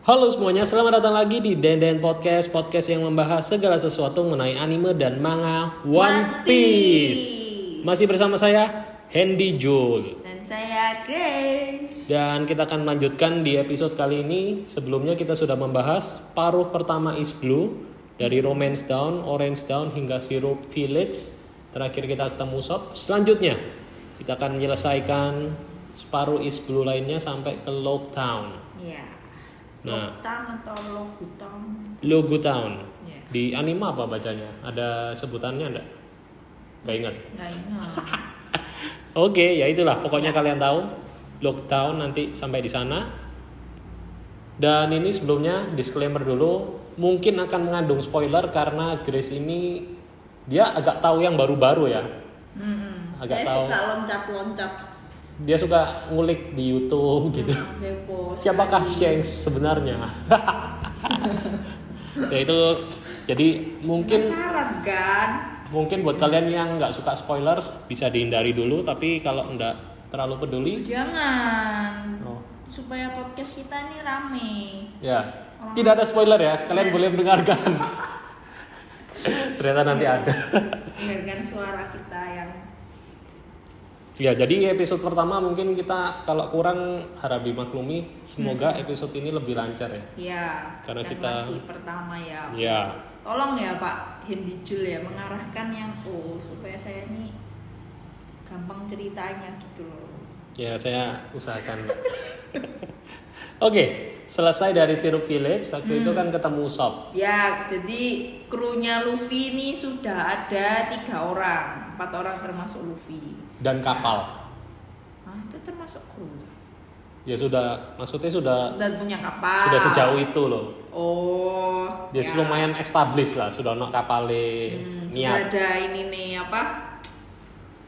Halo semuanya, selamat datang lagi di Denden Podcast yang membahas segala sesuatu mengenai anime dan manga One Piece. Masih bersama saya, Hendy Jul. Dan saya Grace. Dan kita akan melanjutkan di episode kali ini. Sebelumnya kita sudah membahas paruh pertama East Blue, dari Romance Down, Orange Down hingga Syrup Village. Terakhir kita ketemu Usopp. Selanjutnya kita akan menyelesaikan separuh East Blue lainnya sampai ke Log Town. Iya. Nah, Logutown atau Logutown? Logutown. Ya. Di anime apa bacanya? Ada sebutannya enggak? Gak ingat. Nggak ingat. Oke, ya itulah. Pokoknya kalian tahu. Logutown nanti sampai di sana. Dan ini sebelumnya disclaimer dulu. Mungkin akan mengandung spoiler karena Grace ini dia agak tahu yang baru-baru ya. Agak Saya tahu. suka loncat-loncat. Dia suka ngulik di YouTube gitu. Kepo. Siapakah Shanks sebenarnya? Ya itu, jadi mungkin Penasaran kan? mungkin buat kalian yang nggak suka spoiler bisa dihindari dulu, tapi kalau nggak terlalu peduli, Jangan. oh, Supaya podcast kita ini rame. ya tidak ada spoiler ya, kalian boleh mendengarkan. Ternyata nanti ada. Dengarkan suara kita yang Ya, jadi episode pertama mungkin kita kalau kurang harap dimaklumi. Semoga episode ini lebih lancar ya. ya. Karena yang kita- masih pertama ya. Ya, Tolong ya Pak Hendy Jul ya mengarahkan yang supaya saya ini gampang ceritanya gitu loh. ya saya usahakan. Oke, selesai dari Syrup Village waktu itu kan ketemu Usopp. Ya, jadi krunya Luffy ini sudah ada 3 orang, 4 orang termasuk Luffy. Dan kapal. Ah, itu termasuk kru. Ya sudah, maksudnya sudah Dan punya kapal. sejauh itu loh. Oh, Dia lumayan established lah, sudah ono kapale sudah niat. ada ini nih apa?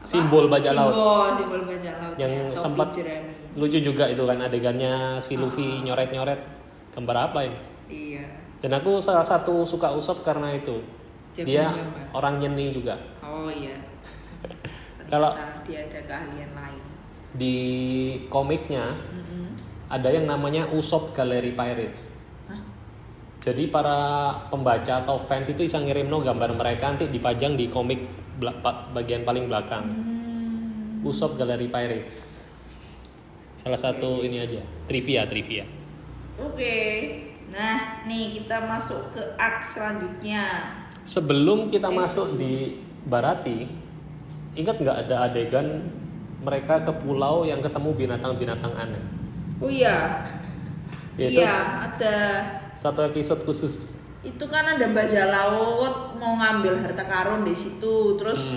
Simbol bajak laut. Simbol bajak laut. Yang topi sempat jerami. lucu juga itu kan adegannya si Luffy nyoret-nyoret gambar apa ini. Iya. Dan aku salah satu suka Usopp karena itu. Dia Dia punya gambar. orang nyeni juga. Oh iya. Kalau- Ternyata dia ada keahlian lain. Di komiknya ada yang namanya Usopp Gallery Pirates. Hah? Jadi para pembaca atau fans itu bisa ngirim gambar mereka nanti dipajang di komik bagian paling belakang. Usopp Gallery Pirates. Salah satu ini aja, trivia. Oke. Nah, nih kita masuk ke aks selanjutnya. Sebelum kita masuk di Barati, ingat nggak ada adegan mereka ke pulau yang ketemu binatang-binatang aneh? Oh iya. Yaitu Iya, ada. satu episode khusus. Itu kan ada bajak laut mau ngambil harta karun di situ, terus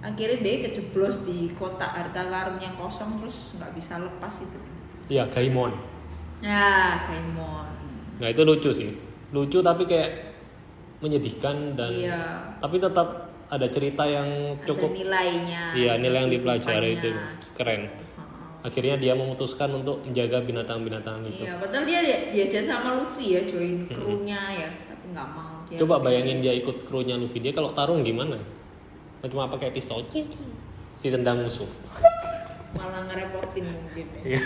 akhirnya dia kejeblos di kotak harta karun yang kosong, terus nggak bisa lepas itu. Ya, Gaimon. Nah, Gaimon. Nah itu lucu sih, lucu tapi kayak menyedihkan dan Iya. tapi tetap ada cerita yang cukup. Ada nilainya. Iya, nilai yang kehidupannya, dipelajari itu keren. Heeh. Akhirnya dia memutuskan untuk menjaga binatang-binatang itu. Iya, padahal dia diajak sama Luffy ya join krunya ya, tapi nggak mau dia. Coba bayangin dia ikut krunya Luffy, dia kalau tarung gimana? Cuma pakai pistol, si tendang musuh. Malah ngerepotin mungkin ya. Iya.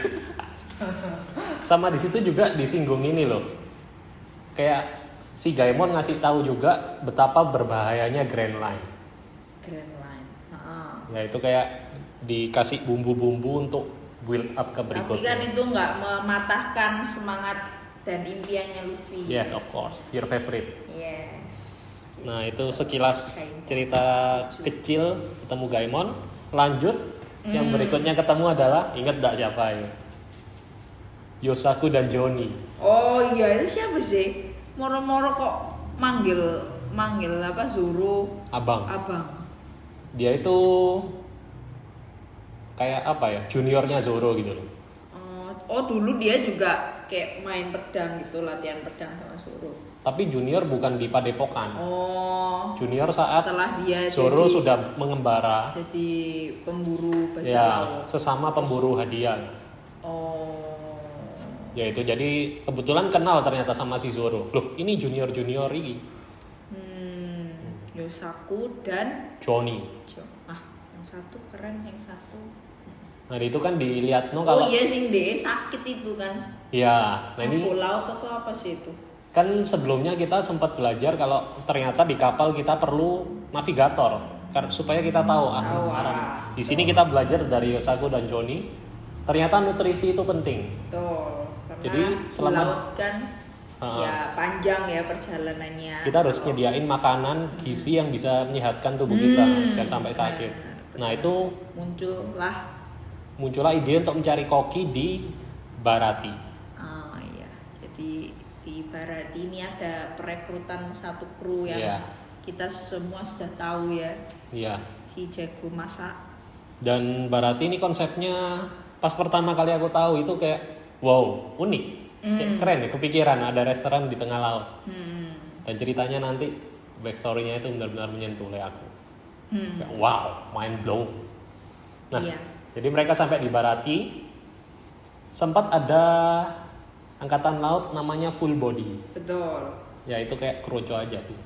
Sama di situ juga disinggung ini loh, kayak si Gaimon ngasih tahu juga betapa berbahayanya Grand Line. Grand Line. Heeh. Ya itu kayak dikasih bumbu-bumbu untuk build up ke Tapi kan berikutnya. itu nggak mematahkan semangat dan impiannya Luffy. Yes, of course, your favorite. Yes. Nah itu sekilas cerita kecil ketemu Gaimon. Lanjut, yang berikutnya ketemu adalah, inget gak siapa ya? Yosaku dan Johnny. Oh iya, itu siapa sih? Moro-moro kok manggil apa Zoro Abang. abang. Dia itu kayak apa ya? Juniornya Zoro gitu loh. Oh dulu dia juga kayak main pedang gitu, latihan pedang sama Zoro. Tapi junior bukan di Padepokan. Oh, Junior saat setelah dia Zoro jadi, sudah mengembara. jadi pemburu bajak Ya, laut. sesama pemburu hadiah. Oh, Ya itu jadi kebetulan kenal ternyata sama si Zoro. Loh, ini junior ini. Yosaku dan Johnny. yang satu keren, yang satu Nah itu kan dilihat no Oh kalau iya sih deh sakit itu kan. ya. Nah ini Lampu laut atau apa sih itu? kan sebelumnya kita sempat belajar kalau ternyata di kapal kita perlu navigator supaya kita tahu Tahu arah. arah. Di sini kita belajar dari Yosaku dan Joni, ternyata nutrisi itu penting. Betul. Karena Jadi, selama- laut kan ya panjang ya perjalanannya. Kita harus nyediain makanan gizi yang bisa menyehatkan tubuh kita jangan sampai sakit. Nah itu muncullah ide untuk mencari koki di Barati. Oh iya. Jadi di Barati ini ada perekrutan satu kru yang Iya. kita semua sudah tahu ya. Iya. Si jago masak. Dan Barati ini konsepnya pas pertama kali aku tahu itu kayak wow unik, kayak keren ya, kepikiran ada restoran di tengah laut. Dan ceritanya nanti backstory-nya itu benar-benar menyentuh oleh aku. Kayak, wow, mind blow. Nah, Iya. jadi mereka sampai di Barati, sempat ada angkatan laut namanya full body. Betul. Ya itu kayak kroco aja sih.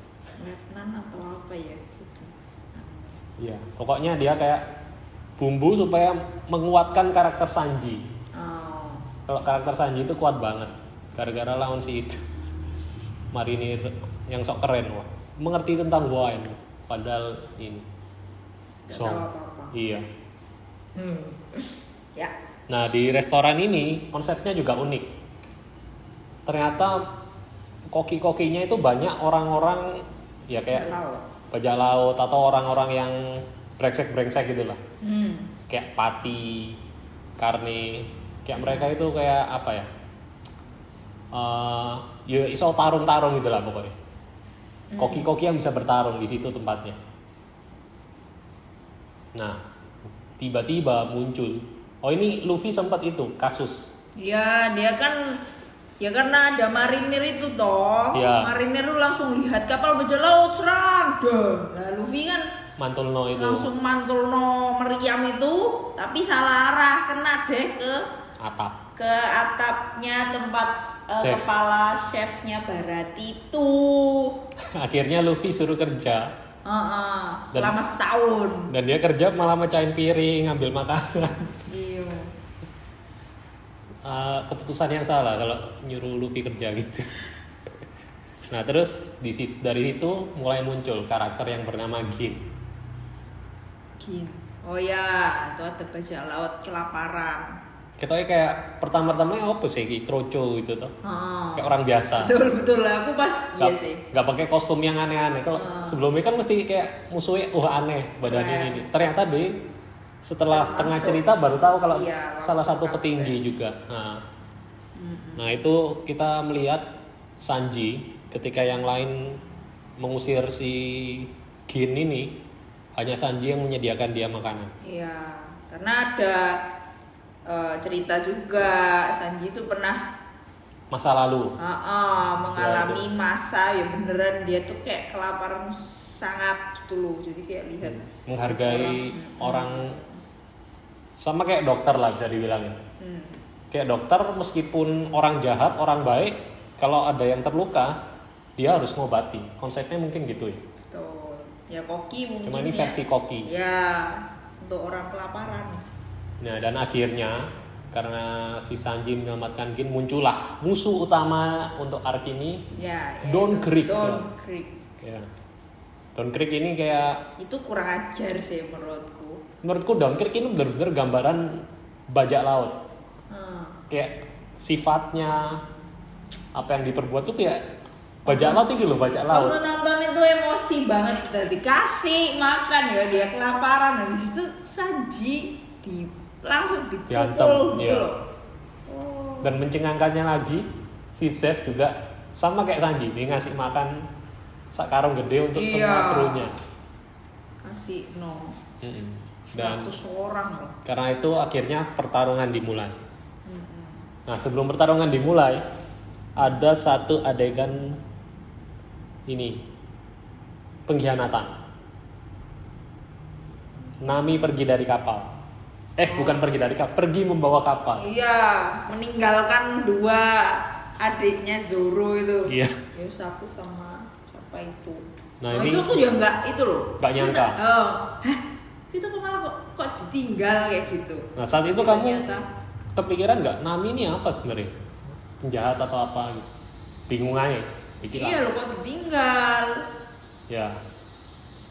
Letnan atau apa ya gitu. Iya, pokoknya dia kayak bumbu supaya menguatkan karakter Sanji. Oh. Kalau karakter Sanji itu kuat banget gara-gara lawan si itu marinir yang sok keren, wah. Mengerti tentang wine padahal ini Gak song. tahu apa-apa. Iya. Ya. Nah, di restoran ini konsepnya juga unik. Ternyata koki-kokinya itu banyak orang-orang ya kayak Laut. bajak laut atau orang-orang yang brengsek-brengsek gitu lah. Kayak Pati, Karni, kayak mereka itu kayak apa ya? Ya iso tarung-tarung gitu lah pokoknya. Koki-koki yang bisa bertarung di situ tempatnya. Nah, tiba-tiba muncul. Oh ini Luffy sempat itu kasus. Ya, dia kan ya karena ada marinir itu toh. Iya. Marinir tuh langsung lihat kapal bajak laut serang. Nah, Luffy kan Mantulno itu langsung mantulno meriam itu, tapi salah arah kena deh atap. ke atapnya tempat Chef. kepala chefnya Barati itu. Akhirnya Luffy suruh kerja Selama setahun. dan dia kerja malah mecahin piring, ngambil makanan. Iya. Keputusan yang salah kalau nyuruh Luffy kerja gitu. Nah terus dari situ mulai muncul karakter yang bernama Gin. Gin. Oh ya, itu ada bajak laut kelaparan. Kita kayak pertama-tama apa sih Ki? Kroco gitu tuh. Heeh. Kayak orang biasa. Betul aku pas iya sih. Gak pakai kostum yang aneh-aneh. Kalau sebelumnya kan mesti kayak musuhnya aneh badannya ini. Ternyata dia setelah setengah cerita baru tahu kalau Iya, salah satu waktu petinggi juga. Nah itu kita melihat Sanji ketika yang lain mengusir si Gin ini, hanya Sanji yang menyediakan dia makanan. Iya, karena ada cerita juga Sanji itu pernah Masa lalu. mengalami masa ya beneran dia tuh kayak kelaparan sangat gitu loh. Jadi kayak lihat Menghargai orang sama kayak dokter lah bisa dibilang. Kayak dokter meskipun orang jahat, orang baik, kalau ada yang terluka dia harus ngobati. Konsepnya mungkin gitu ya. Betul. Ya koki mungkin. Cuma ini versi koki. Ya, untuk orang kelaparan. Nah dan akhirnya karena si Sanji menyelamatkan Gin, muncullah musuh utama untuk arc ini, Ya, Don itu. Krieg. Don Krieg. ya. Don Krieg ini kayak Itu kurang ajar sih menurutku. Don Krieg ini benar-benar gambaran bajak laut. Kayak sifatnya apa yang diperbuat tuh kayak bajak laut itu loh, bajak laut. Waktu nonton itu emosi banget, sudah dikasih makan ya dia kelaparan, habis itu Sanji langsung Diantem, dipukul gitu iya. loh. Dan mencengangkannya lagi si chef juga sama kayak Sanji, dia ngasih makan sak karung gede untuk semua krunya. Kasih Dan 100 orang loh. karena itu akhirnya pertarungan dimulai. Nah sebelum pertarungan dimulai ada satu adegan ini pengkhianatan. Nami pergi dari kapal. Bukan pergi dari kapal, pergi membawa kapal. Iya, meninggalkan dua adiknya Zoro itu. Iya. Yosaku sama siapa itu? Nah, Oh, ini itu aku juga nggak itu loh. nggak nyangka. Hah? kita kok malah kok ditinggal kayak gitu. Nah saat itu Tapi kamu ternyata, kepikiran nggak Nami ini apa sebenarnya, penjahat atau apa gitu? Bingung aja pikir iya loh kok ditinggal. ya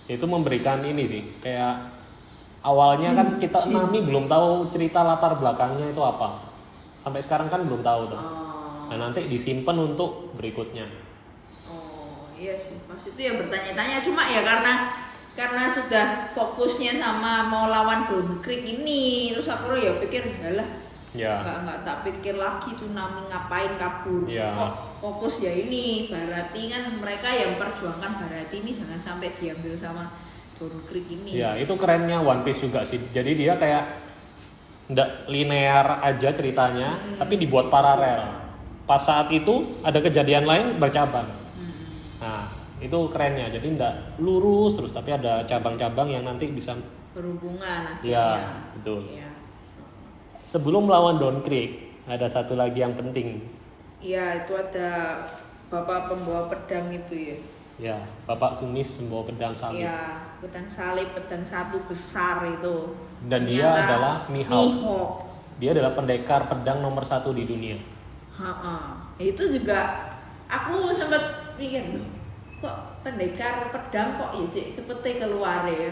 itu memberikan ini sih kayak awalnya kan kita Nami belum tahu cerita latar belakangnya itu apa sampai sekarang kan belum tahu tuh. Oh, Nah nanti disimpan untuk berikutnya. oh iya sih pas itu ya bertanya-tanya, cuma ya karena sudah fokusnya sama mau lawan Don Creek ini, terus aku ya pikir halah Ya nggak tak pikir lagi tuh Nami ngapain kabur. Ya. Kok fokus ya ini Barati, kan mereka yang perjuangkan Barati ini jangan sampai diambil sama Don Creek ini. ya itu kerennya One Piece juga sih, jadi dia kayak nggak linear aja ceritanya tapi dibuat paralel. Pas saat itu ada kejadian lain bercabang. Nah itu kerennya, jadi nggak lurus terus tapi ada cabang-cabang yang nanti bisa Berhubungan ya akhirnya. betul. Iya. Sebelum melawan Don Creek ada satu lagi yang penting. Iya, itu ada bapak pembawa pedang itu ya. Ya, Bapak Kumis membawa pedang salib. Iya, pedang salib, pedang satu besar itu. Dan dia Ternyata adalah Mihawk. Mihawk. Dia adalah pendekar pedang nomor 1 di dunia. Itu juga aku sempat pikir loh, kok pendekar pedang kok ya cek cepetnya keluar ya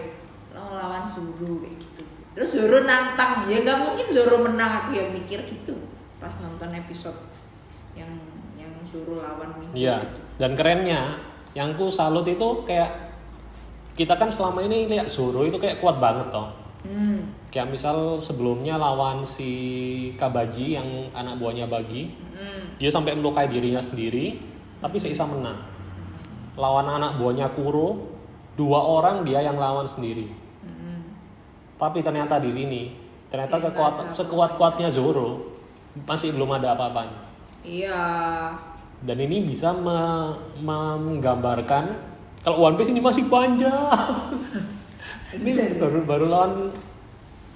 lawan Zoro kayak gitu. Terus Zoro nantang, ya nggak mungkin Zoro menang, aku ya mikir gitu pas nonton episode yang Zoro lawan Mihawk. Iya, itu. dan kerennya yang ku salut itu kayak kita kan selama ini lihat Zoro itu kayak kuat banget toh. Kayak misal sebelumnya lawan si Kabaji yang anak buahnya Bagi, dia sampai melukai dirinya sendiri, tapi seisa menang. Lawan anak buahnya Kuro, 2 orang dia yang lawan sendiri. Tapi ternyata di sini, ternyata sekuat-kuatnya Zoro masih belum ada apa-apanya. Iya. Dan ini bisa menggambarkan kalau One Piece ini masih panjang. Ini baru lawan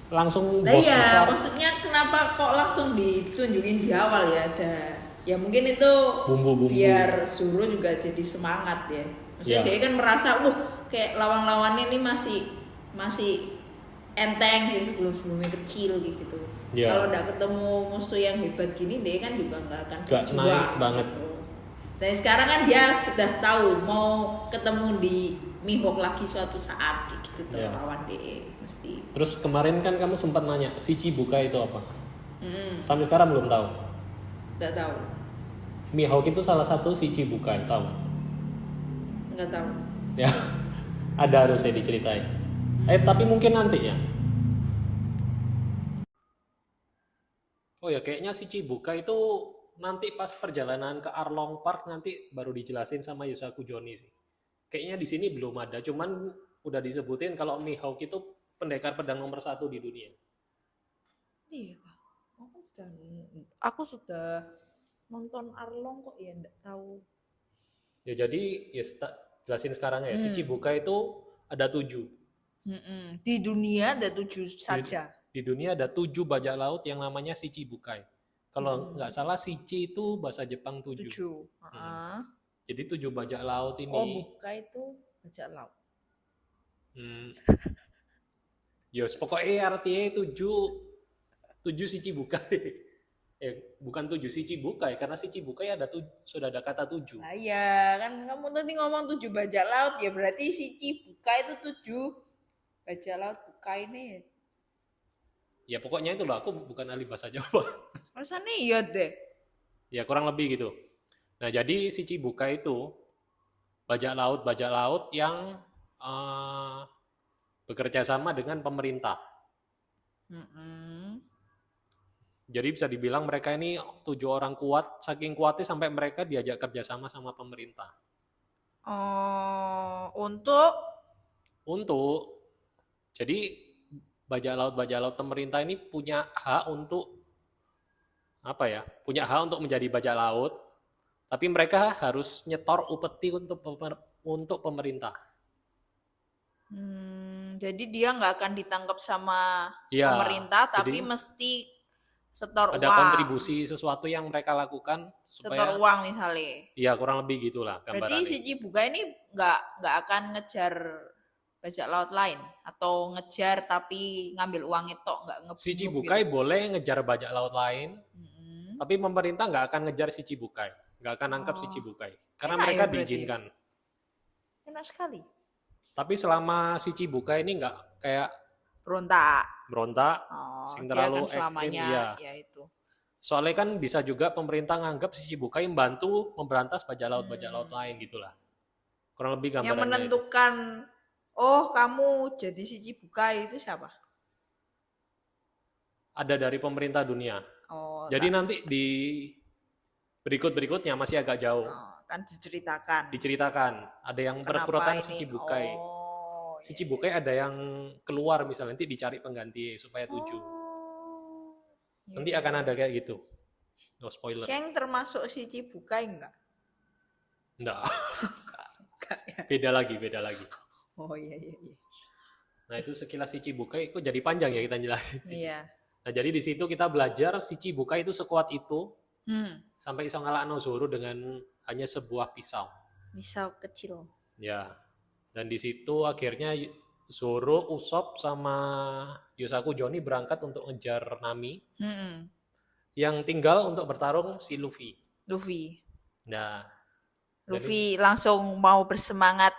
langsung Nah bos iya, besar. maksudnya kenapa kok langsung ditunjukin di awal ya, ada ya mungkin itu Bumbu-bumbu. biar Zoro juga jadi semangat ya. Maksudnya Ya. dia kan merasa kayak lawan-lawan ini masih enteng sih sebelumnya kecil gitu. Ya. Kalau udah ketemu musuh yang hebat gini dia kan juga nggak akan Nggak berjuang naik banget. gitu. Dan sekarang kan dia sudah tahu mau ketemu di Mihawk lagi suatu saat kayak gitu tuh Ya. lawan DE mesti. Terus kemarin kan kamu sempat nanya si Chibuka itu apa? Sampai sekarang belum tahu. Nggak tahu, Mihawk itu salah satu si Chibuka, tahu? nggak tahu. Ya, ada harusnya diceritain. Tapi mungkin nanti ya. Oh ya, kayaknya si Chibuka itu nanti pas perjalanan ke Arlong Park nanti baru dijelasin sama Yusaku Joni sih. Kayaknya di sini belum ada, cuman udah disebutin kalau Mihawk itu pendekar pedang nomor 1 di dunia. Iya, aku sudah nonton Arlong kok ya nggak tahu. Ya jadi ya jelasin sekarang ya. Si Chibuka itu ada 7. Di dunia ada 7 saja. Di dunia ada 7 bajak laut yang namanya Shichi Bukai. Kalau nggak salah Shichi itu bahasa Jepang 7. 7. Jadi 7 bajak laut ini. Oh, buka itu bajak laut. Yos, pokoknya artinya 7 Shichi Bukai. Bukan 7 Shichi Bukai, karena Shichi Bukai sudah ada kata 7. Nah ya, kan kamu tadi ngomong 7 bajak laut, ya berarti si Cibuka itu 7 bajak laut buka ini. Ya pokoknya itu loh, aku bukan ahli bahasa Jawa. Rasanya iya deh. Ya kurang lebih gitu. Nah jadi si Chibuka itu bajak laut yang bekerja sama dengan pemerintah. Jadi bisa dibilang mereka ini 7 orang kuat, saking kuatnya sampai mereka diajak kerjasama sama pemerintah. Untuk jadi bajak laut pemerintah ini punya hak untuk punya hak untuk menjadi bajak laut, tapi mereka harus nyetor upeti untuk pemerintah. Jadi dia nggak akan ditangkap sama Ya, pemerintah, tapi jadi mesti setor ada uang. kontribusi sesuatu yang mereka lakukan supaya Setor uang misalnya. ya kurang lebih gitulah gambarannya. Berarti si Cibuka ini nggak akan ngejar bajak laut lain atau ngejar tapi ngambil uang itu nggak ngebunuh Si Chibukai gitu. boleh ngejar bajak laut lain, Mm-mm. tapi pemerintah nggak akan ngejar si Chibukai, nggak akan nangkap si Oh, Chibukai, karena enak mereka ya berarti. diizinkan. Enak sekali. Tapi selama si Chibukai ini nggak kayak Berontak. berontak, Oh, sing dia terlalu kan ekstrim, selamanya iya. ya itu. Soalnya kan bisa juga pemerintah nganggap si Chibukai membantu memberantas bajak laut Hmm. lain gitulah. Kurang lebih Yang gambarannya itu. menentukan, oh kamu jadi si Chibukai itu siapa? Ada dari pemerintah dunia. Oh, Jadi nanti di berikutnya masih agak jauh kan diceritakan. diceritakan. Ada yang Kenapa berebutan si ini? Chibukai. Oh, Si iya, Chibukai iya. ada yang keluar misalnya nanti dicari pengganti supaya 7. Oh, iya, Nanti iya, akan ada iya. kayak gitu. No spoiler. Sheng termasuk si Chibukai enggak? Enggak, Enggak ya. beda lagi. Oh iya, iya, iya. Nah, itu sekilas si Chibukai kok jadi panjang ya kita jelasin sih. Iya. Nah, jadi di situ kita belajar si Chibukai itu sekuat itu sampai iso ngalahno Zoro dengan hanya sebuah pisau. Misal kecil. Ya. Dan di situ akhirnya Zoro, Usopp sama Yusaku Johnny berangkat untuk ngejar Nami. Yang tinggal untuk bertarung si Luffy. Luffy. Nah, Luffy langsung mau bersemangat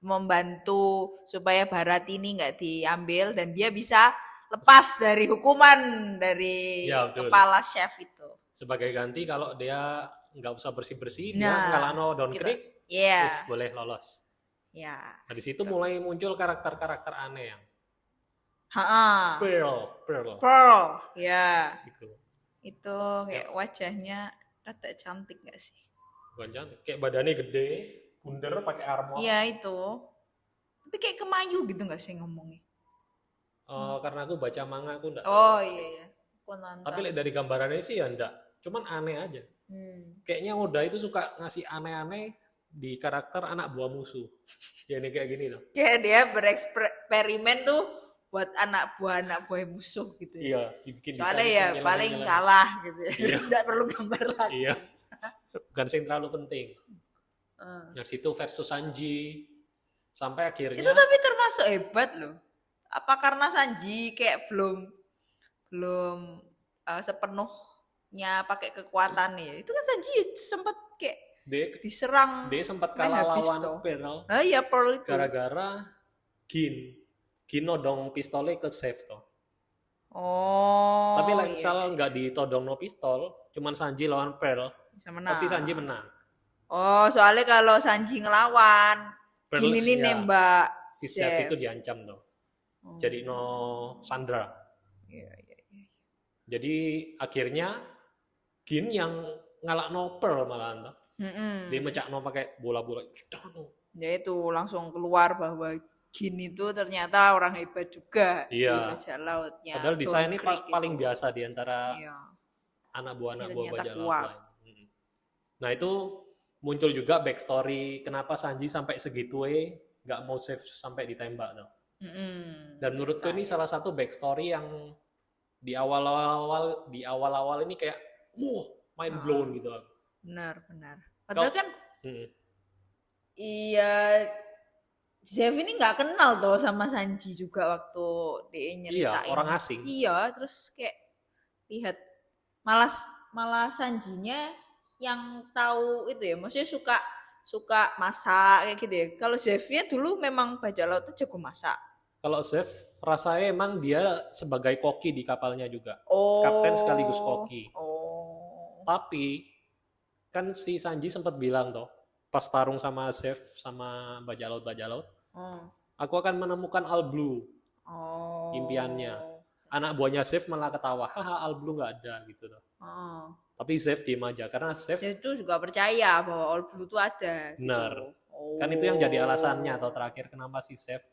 membantu supaya Barat ini nggak diambil dan dia bisa lepas dari hukuman dari Ya, betul. kepala chef itu. Sebagai ganti kalau dia nggak usah bersih-bersih, dia Nah, ngalahno Down gitu. Creek, Iya. terus boleh lolos. Ya. Nah, di situ mulai muncul karakter-karakter aneh yang Ha-ha. Pearl, ya. gitu. Itu kayak wajahnya rada cantik nggak sih? Bukan cantik, kayak badannya gede, bunder pakai armor. Iya itu. Tapi kayak kemayu gitu nggak sih ngomongnya? Karena aku baca manga aku enggak. Oh iya iya. Aku nonton. Tapi lihat dari gambarannya sih ya enggak. Cuman aneh aja. Kayaknya Oda itu suka ngasih aneh-aneh di karakter anak buah musuh. Ya ini kayak gini loh. Kayak dia bereksperimen tuh buat anak buah musuh gitu ya. Iya, dibikin Soalnya desain ya yang paling nyeleneh-nyeleneh. kalah gitu ya. Iya. Terus nggak perlu gambar lagi. Iya. Bukan yang terlalu penting. Dari situ versus Sanji sampai akhirnya Itu tapi termasuk hebat loh. Apa karena Sanji kayak belum sepenuhnya pakai kekuatan ya. Itu kan Sanji sempat kayak diserang. dia sempat kalah lawan Pearl. Iya Pearl itu. Gara-gara Gin nodong pistolnya ke Save toh. Oh. Tapi misal nggak ditodong no pistol, cuman Sanji lawan Pearl, bisa menang. pasti Sanji menang. Oh, soalnya kalau Sanji ngelawan, Pearl, Gin ini nembak si Save itu diancam tuh. Jadi no Sandra. Iya. Jadi akhirnya Gin yang ngalahno Pearl malahan tuh. Dia mecakno pakai bola-bola. Ya itu langsung keluar bahwa Gin itu ternyata orang hebat juga di bajak lautnya. Padahal desainnya paling biasa di antara anak buah bajak laut lain. Nah itu muncul juga backstory kenapa Sanji sampai segitunya nggak mau save sampai ditembak tuh. Dan menurutku ini salah satu backstory yang di awal-awal ini kayak mind blown gitu. Benar. Padahal kan Zeff ini nggak kenal tuh sama Sanji juga waktu dia nyeritain. Iya, orang asing. Iya, terus kayak lihat malah Sanjinya yang tahu itu ya, maksudnya suka masak kayak gitu ya. Kalau Zeffnya dulu memang bajak laut aja jago masak. Kalau Zeff rasanya emang dia sebagai koki di kapalnya juga. Oh. Kapten sekaligus koki. Oh. Tapi kan si Sanji sempat bilang toh pas tarung sama Zeff sama bajak laut. Aku akan menemukan All Blue. Oh. Impiannya. Anak buahnya Zeff malah ketawa. Haha, All Blue nggak ada gitu toh. Tapi Zeff diem aja karena Zeff itu juga percaya bahwa All Blue itu ada. Benar. Gitu. Kan itu yang jadi alasannya atau terakhir kenapa si Zeff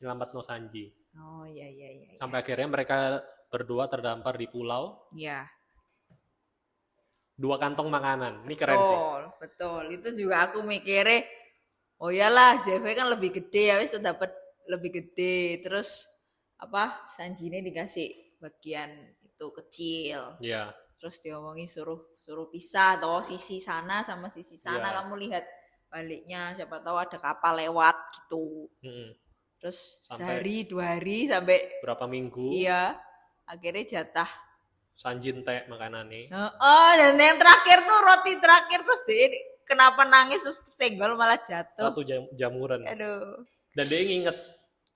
nyelamat no Sanji. Oh iya. Sampai akhirnya mereka berdua terdampar di pulau. Iya. 2 kantong makanan. Ini keren sih. Betul. Itu juga aku mikirnya, oh iyalah Zeff kan lebih gede ya, wis dapat lebih gede. Terus Sanji ini dikasih bagian itu kecil. Iya. Terus diomongi suruh pisah atau sisi sana sama sisi sana, kamu lihat baliknya, siapa tahu ada kapal lewat gitu. Terus Sampai sehari 2 hari sampai berapa minggu iya akhirnya jatah. Sanji entek makanannya. Oh, dan yang terakhir tuh roti terakhir terus dia kenapa nangis terus kesenggol malah jatuh. Satu jamuran. Aduh. Dan dia nginget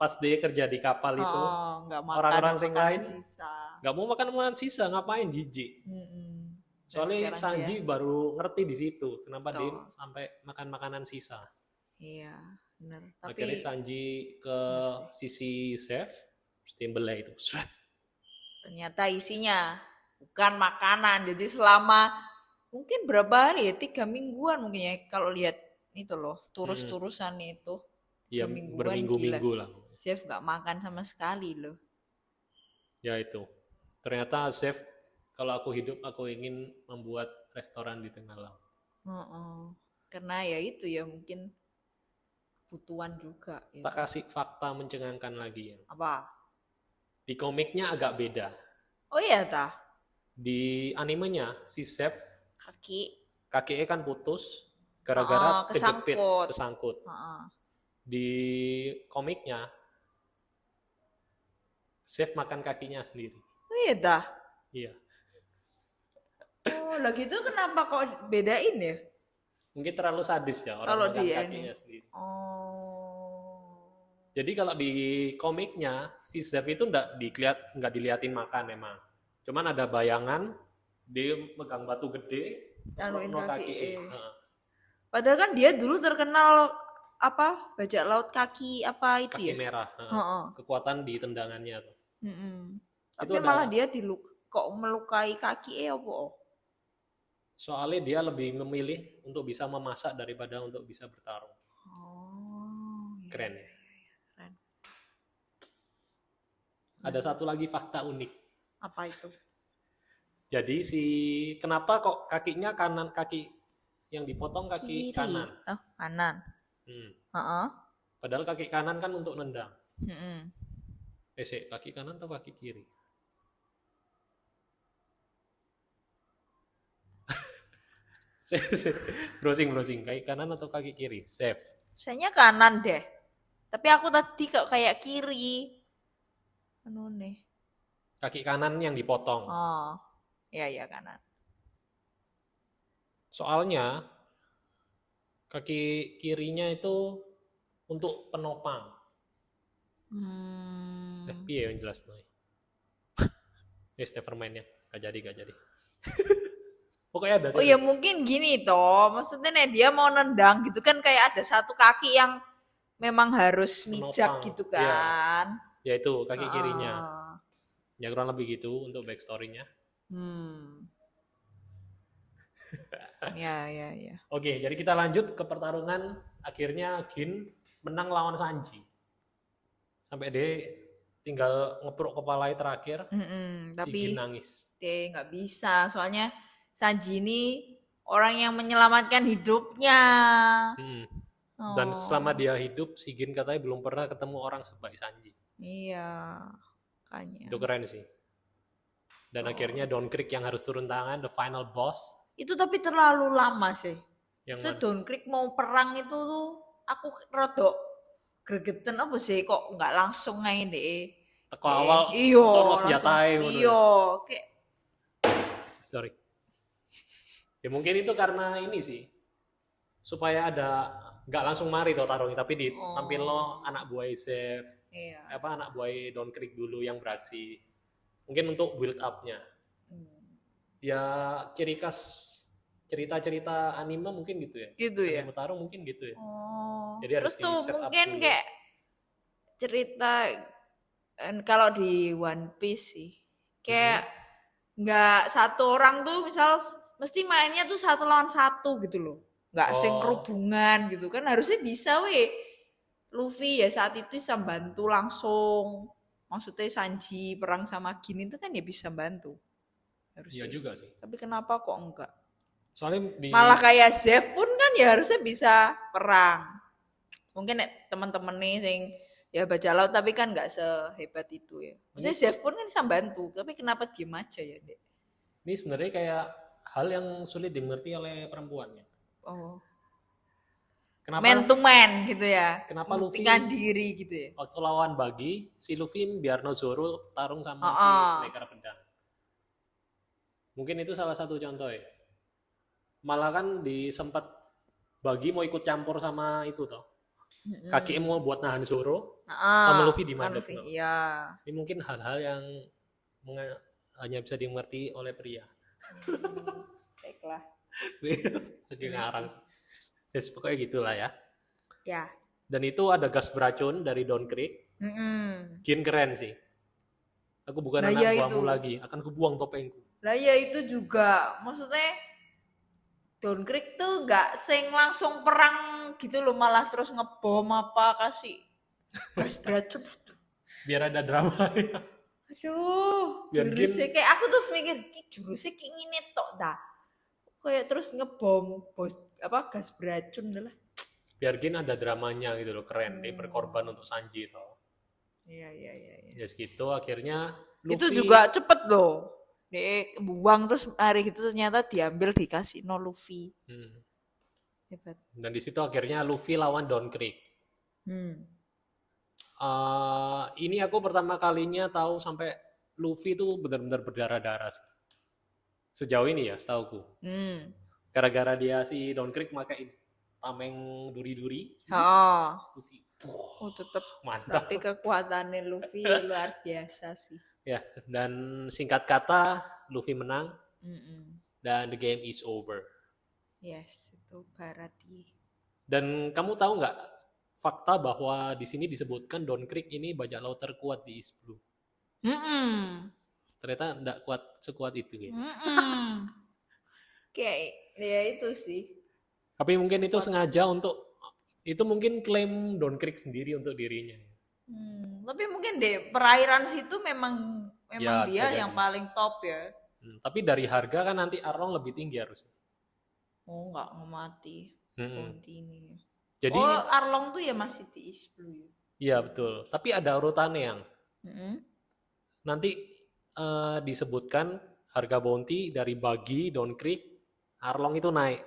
pas dia kerja di kapal itu, Nggak makan orang-orang yang makanan lain sisa. nggak mau makan makanan sisa, ngapain jijik. Mm-mm. Dan Soalnya sekarang Sanji baru ngerti di situ kenapa dia Betul. sampai makan makanan sisa. Iya, benar. Tapi Akhirnya Sanji ke sisi chef, terus dia belah itu. Shred. ternyata isinya bukan makanan. Jadi selama mungkin berapa hari ya, 3 mingguan mungkin ya kalau lihat itu loh turusan itu. Ya 3 mingguan berminggu-minggu gila. lah. Chef nggak makan sama sekali loh. Ya itu. Ternyata chef, kalau aku hidup aku ingin membuat restoran di tengah laut. Karena ya itu ya mungkin kebutuhan juga. Ya. Tak kasih fakta mencengangkan lagi ya. Apa? Di komiknya agak beda. Oh iya tah. Di animenya si chef kakinya kan putus gara-gara kejepit, kesangkut. Di komiknya chef makan kakinya sendiri. Oh iya dah. Iya. Oh, lah gitu kenapa kok bedain ya? Mungkin terlalu sadis ya orang kalau makan di kakinya sendiri. Oh. Jadi kalau di komiknya si chef itu nggak diliatin makan emang. Cuman ada bayangan dia megang batu gede, Anuin kaki. Nah. Padahal kan dia dulu terkenal apa bajak laut kaki apa itu kaki ya? merah. Kekuatan di tendangannya tuh. Tapi malah dia kok melukai kaki apa? Soalnya dia lebih memilih untuk bisa memasak daripada untuk bisa bertarung. Oh, keren ya. Keren. Ada satu lagi fakta unik. Apa itu? Jadi kenapa kok kakinya kanan, kaki yang dipotong kaki kiri. kanan? Oh, kanan. Padahal kaki kanan kan untuk nendang. Kaki kanan atau kaki kiri? browsing kaki kanan atau kaki kiri? Save. Sayanya kanan deh. Tapi aku tadi kok kayak kiri. Anu nih. Kaki kanan yang dipotong. Oh. Iya kanan. Soalnya kaki kirinya itu untuk penopang. Iya yang jelas nih. Yes, never mind ya. Gak jadi. Pokoknya ada. Oh ya mungkin gini toh. Maksudnya nih dia mau nendang gitu kan kayak ada satu kaki yang memang harus mijak gitu kan. Ya itu kaki kirinya. Ya kurang lebih gitu untuk backstory-nya. Ya. Oke, jadi kita lanjut ke pertarungan. Akhirnya Gin menang lawan Sanji. Sampai dia tinggal ngepruk kepalanya terakhir. Tapi si Gin nangis. Dia nggak bisa, soalnya Sanji ini orang yang menyelamatkan hidupnya. Dan selama dia hidup, si Gin katanya belum pernah ketemu orang sebaik Sanji. Iya, makanya. Itu keren sih. Dan akhirnya Don Krieg yang harus turun tangan, the final boss. Itu tapi terlalu lama sih. Itu Don Krieg mau perang itu tuh, aku rodok gregetan apa sih kok nggak langsung aja deh. Teko awal, terus senjatai. Kayak. Sorry. Ya mungkin itu karena ini sih. Supaya nggak langsung mari tuh tarungnya, tapi ditampil lo anak buah chef. Iya. Anak buah Don Krieg dulu yang beraksi. Mungkin untuk build up-nya. Ya ciri khas cerita-cerita anime mungkin gitu ya. Gitu ya. Anime tarung mungkin gitu ya. Jadi terus tuh mungkin kayak cerita kalau di One Piece sih kayak nggak satu orang tuh misal mesti mainnya tuh 1 lawan 1 gitu loh. Nggak kerubungan gitu kan, harusnya bisa Luffy ya saat itu bisa bantu langsung. Maksudnya Sanji perang sama Gin itu kan ya bisa bantu. Iya juga sih. Tapi kenapa kok enggak? Soalnya malah kayak Zeff pun kan ya harusnya bisa perang. Mungkin teman-teman nih sing ya baca laut tapi kan nggak sehebat itu ya. Maksudnya Zeff pun kan bisa bantu, tapi kenapa diem aja ya, Dek? Ini sebenarnya kayak hal yang sulit dimengerti oleh perempuan ya. man to man gitu ya. Kenapa Luffy membuktikan diri gitu ya. waktu lawan Buggy, si Luffy biar Zoro tarung sama si pendekar pedang. Mungkin itu salah satu contoh ya. Malah kan sempat Buggy mau ikut campur sama itu toh. Kaki mau buat nahan Zoro sama Luffy di mandek. Iya. Ini mungkin hal-hal yang hanya bisa dimengerti oleh pria. Baiklah. Lagi ngarang. Yes, pokoknya gitulah ya. Ya. Dan itu ada gas beracun dari Don Krieg. Gin keren sih. Aku bukan anak buahmu lagi, akan kubuang topengku. Lah ya itu juga, maksudnya Don Krieg tuh gak langsung perang gitu loh, malah terus ngebom apa kasih gas beracun. Biar ada drama. Aduh, jurusnya kayak aku terus mikir, jurusnya kayak gini tok dah. Kayak terus ngebom gas beracun lah. Biar Gin ada dramanya gitu loh, keren. Dia berkorban untuk Sanji toh. Iya. Ya segitu akhirnya Luffy, itu juga cepet loh. Dia buang terus hari itu ternyata diambil dikasih no Luffy. Hebat. Dan di situ akhirnya Luffy lawan Don Krieg. Ini aku pertama kalinya tahu sampai Luffy tuh benar-benar berdarah-darah. Sejauh ini ya, setauku. Gara-gara dia si Don Krieg pakai tameng duri-duri. Luffy. Tetap mantap. Tapi kekuatannya Luffy luar biasa sih. Ya, dan singkat kata Luffy menang. Dan the game is over. Yes, itu berarti. Dan kamu tahu nggak fakta bahwa di sini disebutkan Don Krieg ini bajak laut terkuat di East Blue? Ternyata nggak kuat sekuat itu gitu. Kayak ya itu sih. Tapi mungkin itu sengaja itu mungkin klaim Don Krieg sendiri untuk dirinya. Tapi mungkin deh perairan situ memang ya, dia yang paling top ya. Tapi dari harga kan nanti Arlong lebih tinggi harusnya. Nggak mati. Ini. Jadi Arlong tuh ya masih di East Blue ya. Iya betul. Tapi ada urutannya yang nanti disebutkan harga bounty dari Buggy, Don Krieg, Arlong itu naik.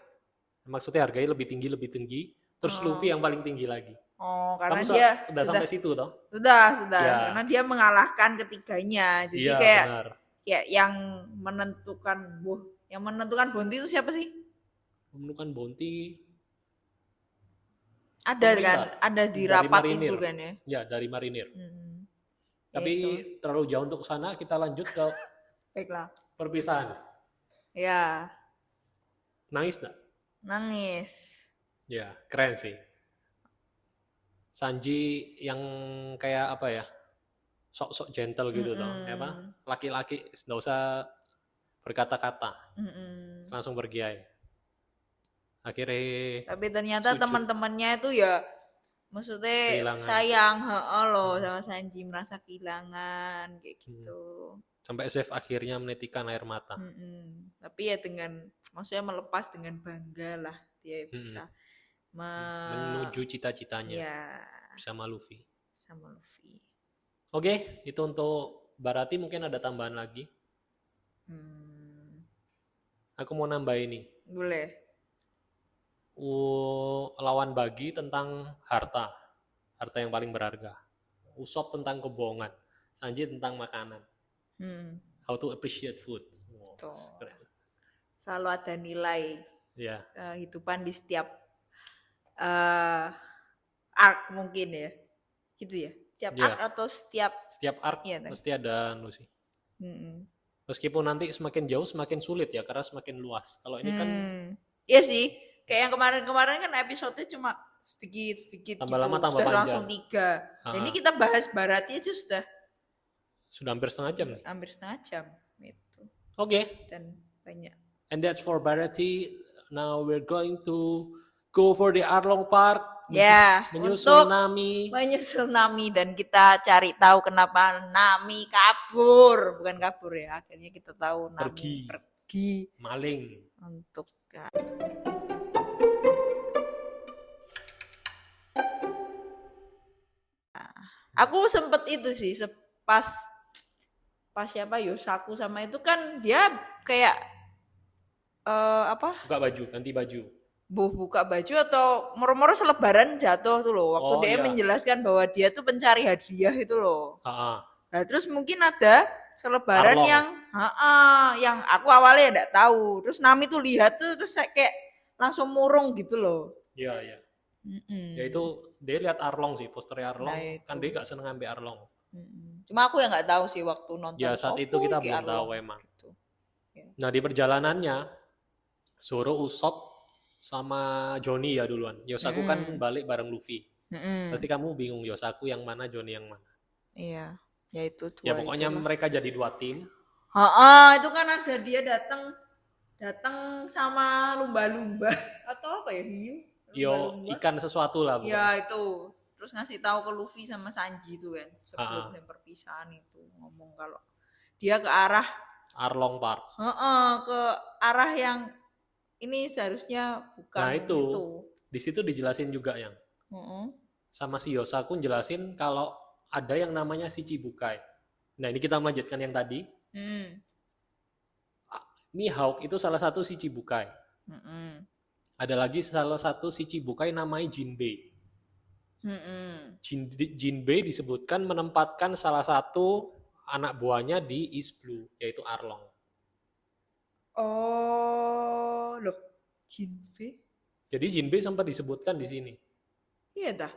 Maksudnya harganya lebih tinggi. Terus Luffy yang paling tinggi lagi. Karena kamu dia sudah sampai situ toh? Sudah. Ya. Karena dia mengalahkan ketiganya. Jadi ya, kayak benar. Ya yang menentukan bounty itu siapa sih? Menentukan bounty ada kan? Ada di rapat itu kan ya? Ya, dari marinir. Tapi terlalu jauh untuk sana, kita lanjut ke baiklah. Perpisahan. Ya. Nangis enggak? Nangis. Ya, keren sih. Sanji yang kayak apa ya? Sok-sok gentle gitu loh, laki-laki enggak usah berkata-kata. Langsung pergi aja. Akhirnya tapi ternyata teman-temannya itu ya maksudnya kehilangan. Sayang loh sama Sanji, merasa kehilangan kayak gitu. Sampai Zeff akhirnya menitikan air mata. Tapi ya maksudnya melepas dengan bangga lah dia bisa menuju cita-citanya. Ya. Sama Luffy. Oke, itu untuk Barati mungkin ada tambahan lagi. Aku mau nambah ini. Boleh. Lawan Buggy tentang harta yang paling berharga. Usopp tentang kebohongan. Sanji tentang makanan. How to appreciate food. Keren. Selalu ada nilai kehidupan di setiap arc mungkin ya, gitu ya. Setiap arc atau setiap arc pasti ada sih. Meskipun nanti semakin jauh semakin sulit ya karena semakin luas. Kalau ini kan iya sih. Kayak yang kemarin kan episode-nya cuma sedikit tambah gitu. Lama tambah sudah panjang. Langsung 3. Nah, ini kita bahas Barati aja sudah hampir setengah jam nih. Hampir setengah jam gitu. Oke. Dan banyak. And that's for Barati. Now we're going to go for the Arlong Park. Menyusul Nami. Menyusul Nami dan kita cari tahu kenapa Nami kabur. Bukan kabur ya. Akhirnya kita tahu Nami pergi. Maling. Untuk aku sempet itu sih pas siapa Yosaku sama itu kan dia kayak buka baju, ganti baju. buka baju atau moro-moro selebaran jatuh tuh loh. Waktu Oh dia iya. menjelaskan bahwa dia tuh pencari hadiah itu loh. Ha-ha. Nah, terus mungkin ada selebaran Arlong. yang aku awalnya enggak tahu. Terus Nami tuh lihat tuh terus saya kayak langsung murung gitu loh. Iya, iya. Ya Mm-mm. itu dia lihat Arlong sih, posternya Nah, Arlong. Kan itu. dia gak seneng ambil Arlong. Cuma aku yang nggak tahu sih waktu Ya nonton saat itu Sopo kita iki belum tahu Arlong emang. gitu. Ya. Nah di perjalanannya Zoro, Usopp sama Johnny ya duluan. Yosaku kan Mm-mm. balik bareng Luffy. Mm-mm. Pasti kamu bingung Yosaku yang mana, Johnny yang mana. Iya, ya itu Ya dua pokoknya itulah. mereka jadi 2 tim. Itu kan ada dia datang datang sama lumba-lumba atau apa ya hiu Yo lumba-lumba. ikan sesuatu lah pokoknya. Ya itu terus ngasih tahu ke Luffy sama Sanji itu kan sebelum Ha-ha. yang perpisahan itu ngomong kalau dia ke arah Arlong Park. ke arah yang ini seharusnya bukan Nah itu itu. di situ dijelasin juga yang Heeh. sama si Yosaku jelasin kalau ada yang namanya Shichibukai. Nah ini kita melanjutkan yang tadi. Hmm. Mihawk itu salah satu Shichibukai. Mm-mm. Ada lagi salah satu Shichibukai namanya Jinbei. Mm-mm. Jinbei disebutkan menempatkan salah satu anak buahnya di East Blue, yaitu Arlong. Oh, loh, Jinbe? Jadi Jinbei sempat disebutkan di sini. Iya dah.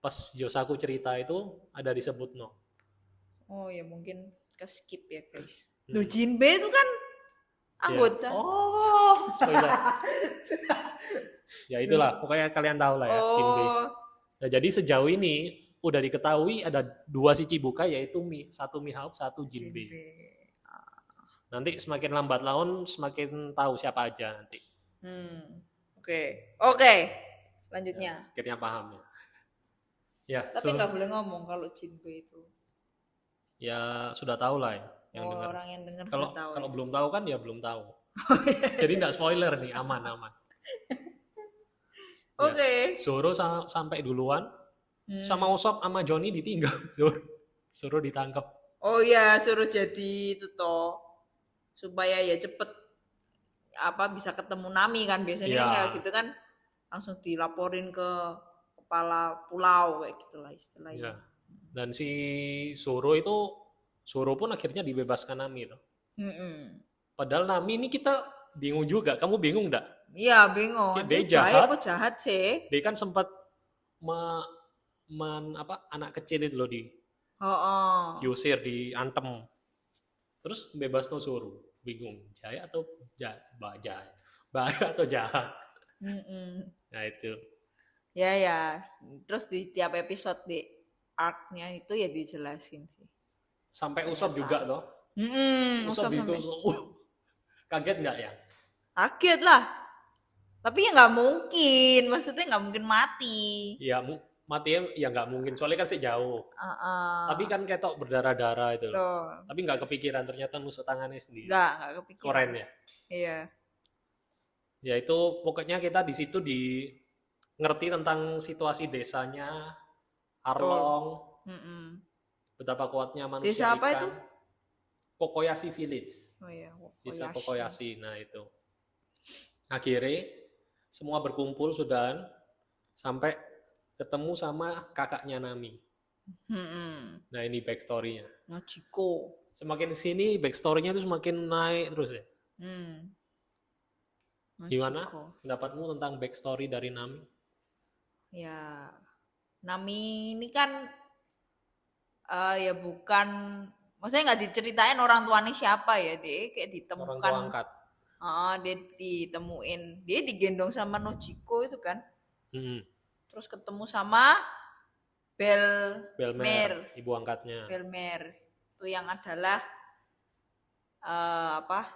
Pas Yosaku cerita itu ada disebut no. Oh ya mungkin ke skip ya guys. Loh, Jinbe itu kan anggota. Ya. Oh, spoiler. Ya itulah, pokoknya kalian tahu lah ya, Jinbei. Nah, jadi sejauh ini udah diketahui ada 2 Shichibukai yaitu satu Mihawk, satu Jinbei. Nanti semakin lambat laun semakin tahu siapa aja nanti. Oke. Selanjutnya. Ya, akhirnya paham ya. Ya, tapi nggak boleh ngomong kalau Jinbei itu. Ya sudah tahu lah ya yang dengar. Orang yang dengar kalau sudah tahu. Kalau belum tahu kan ya belum tahu. Jadi nggak spoiler nih, aman. Oke. Zoro sampai duluan. Sama Usopp sama Johnny ditinggal. Zoro ditangkap. Oh ya, suruh jadi itu toh supaya ya cepet bisa ketemu Nami kan biasanya kan kayak gitu kan langsung dilaporin ke kepala pulau kayak gitulah istilahnya. Ya. Dan si Zoro pun akhirnya dibebaskan Nami itu. Padahal Nami ini kita bingung juga. Kamu bingung enggak? Iya bingung. Dia jahat sih. Dia kan sempat anak kecil itu loh diusir, diantem. Terus bebas tuh Zoro. Bingung, jahat atau jahat. Nah itu. Ya. Terus di tiap episode di arc-nya itu ya dijelasin sih. Sampai Usopp juga toh. Usopp itu kaget nggak ya? Kaget lah. Tapi ya nggak mungkin, maksudnya nggak mungkin mati. Ya matinya ya nggak mungkin, soalnya kan sejauh. Tapi kan ketok berdarah-darah itu. Tapi nggak kepikiran ternyata nusuk tangannya sendiri. Nggak kepikiran. Keren ya. Iya. Ya itu pokoknya kita di situ ngerti tentang situasi desanya Arlong. Betapa kuatnya manusia. Desa apa itu? Kokoyashi Village. Oh iya, Desa Kokoyashi. Nah itu. Akhirnya semua berkumpul sudah sampai ketemu sama kakaknya Nami. Nah ini backstory-nya. Nochiko. Semakin sini backstory-nya itu semakin naik terus ya. Gimana pendapatmu tentang backstory dari Nami? Ya, Nami ini kan ya bukan, maksudnya nggak diceritain orang tuanya siapa ya, dia kayak ditemukan. Orang tua angkat. Dia ditemuin, dia digendong sama Nochiko itu kan. Terus ketemu sama Belmer, ibu angkatnya. Belmer itu yang adalah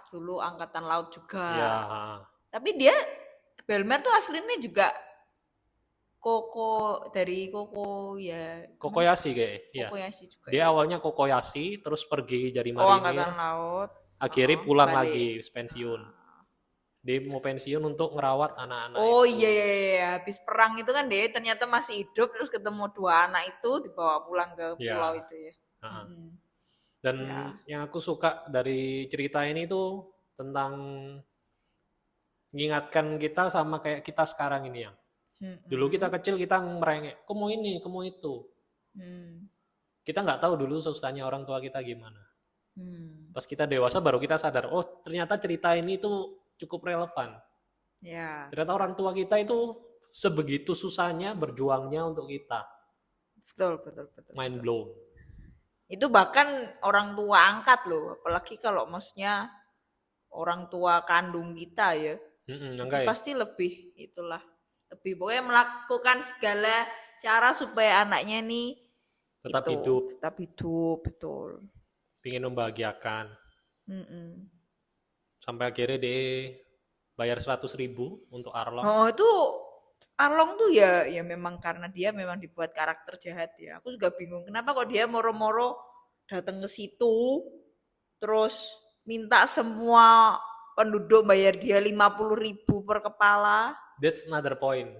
dulu angkatan laut juga. Ya. Tapi dia Belmer tuh aslinya juga Kokoyashi kayak. Kokoyashi juga. Dia awalnya Kokoyashi terus pergi jadi marinir. Angkatan laut. Akhirnya pulang lagi pensiun. Dia mau pensiun untuk ngerawat anak-anak. Oh iya, habis perang itu kan dia ternyata masih hidup terus ketemu 2 anak itu dibawa pulang ke pulau itu ya. Dan yang aku suka dari cerita ini tuh tentang mengingatkan kita sama kayak kita sekarang ini yang. Dulu kita kecil kita merengek, aku mau ini, aku mau itu. Kita nggak tahu dulu susahnya orang tua kita gimana. Pas kita dewasa baru kita sadar, oh ternyata cerita ini tuh cukup relevan. Ya. Ternyata orang tua kita itu sebegitu susahnya berjuangnya untuk kita. Betul. Mind blown. Itu bahkan orang tua angkat loh, apalagi kalau maksudnya orang tua kandung kita ya. Jadi pasti lebih lebih pokoknya melakukan segala cara supaya anaknya nih tetap hidup, betul. Pingin membahagiakan. Sampai akhirnya dia bayar 100.000 untuk Arlong. Oh itu Arlong tuh ya memang karena dia memang dibuat karakter jahat ya. Aku juga bingung kenapa kok dia moro-moro datang ke situ terus minta semua penduduk bayar dia 50.000 per kepala. That's another point.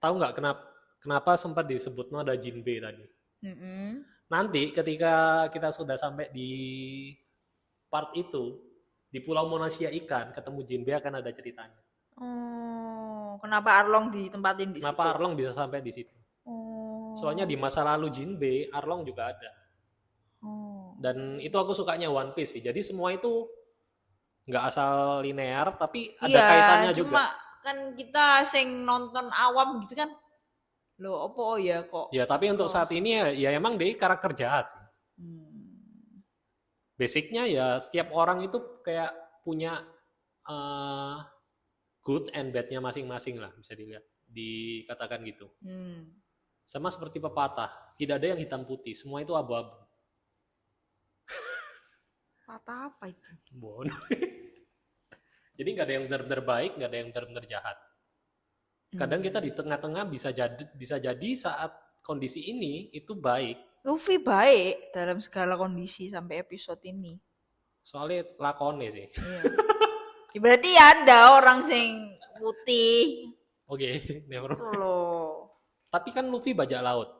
Tahu nggak kenapa sempat disebut ada Jinbe tadi? Nanti ketika kita sudah sampai di part itu, di Pulau Monasia Ikan ketemu Jinbe akan ada ceritanya. Oh, kenapa Arlong ditempatin di situ? Kenapa Arlong bisa sampai di situ? Soalnya di masa lalu Jinbe, Arlong juga ada. Dan itu aku sukanya One Piece sih. Jadi semua itu nggak asal linear, tapi ada kaitannya juga. Cuma kan kita sing nonton awam gitu kan. Loh, apa ya kok? Ya, tapi untuk saat ini ya emang dia karakter jahat sih. Basicnya ya setiap orang itu kayak punya good and bad-nya masing-masing lah, bisa dikatakan gitu. Sama seperti pepatah, tidak ada yang hitam putih, semua itu abu-abu. Patah apa itu? Bodoh. Jadi nggak ada yang benar-benar baik, nggak ada yang benar-benar jahat. Kadang kita di tengah-tengah bisa jadi saat kondisi ini itu baik. Luffy baik dalam segala kondisi sampai episode ini. Soalnya lakonnya sih. Iya. Berarti ada orang sing putih. Oke, never. Loh. Tapi kan Luffy bajak laut.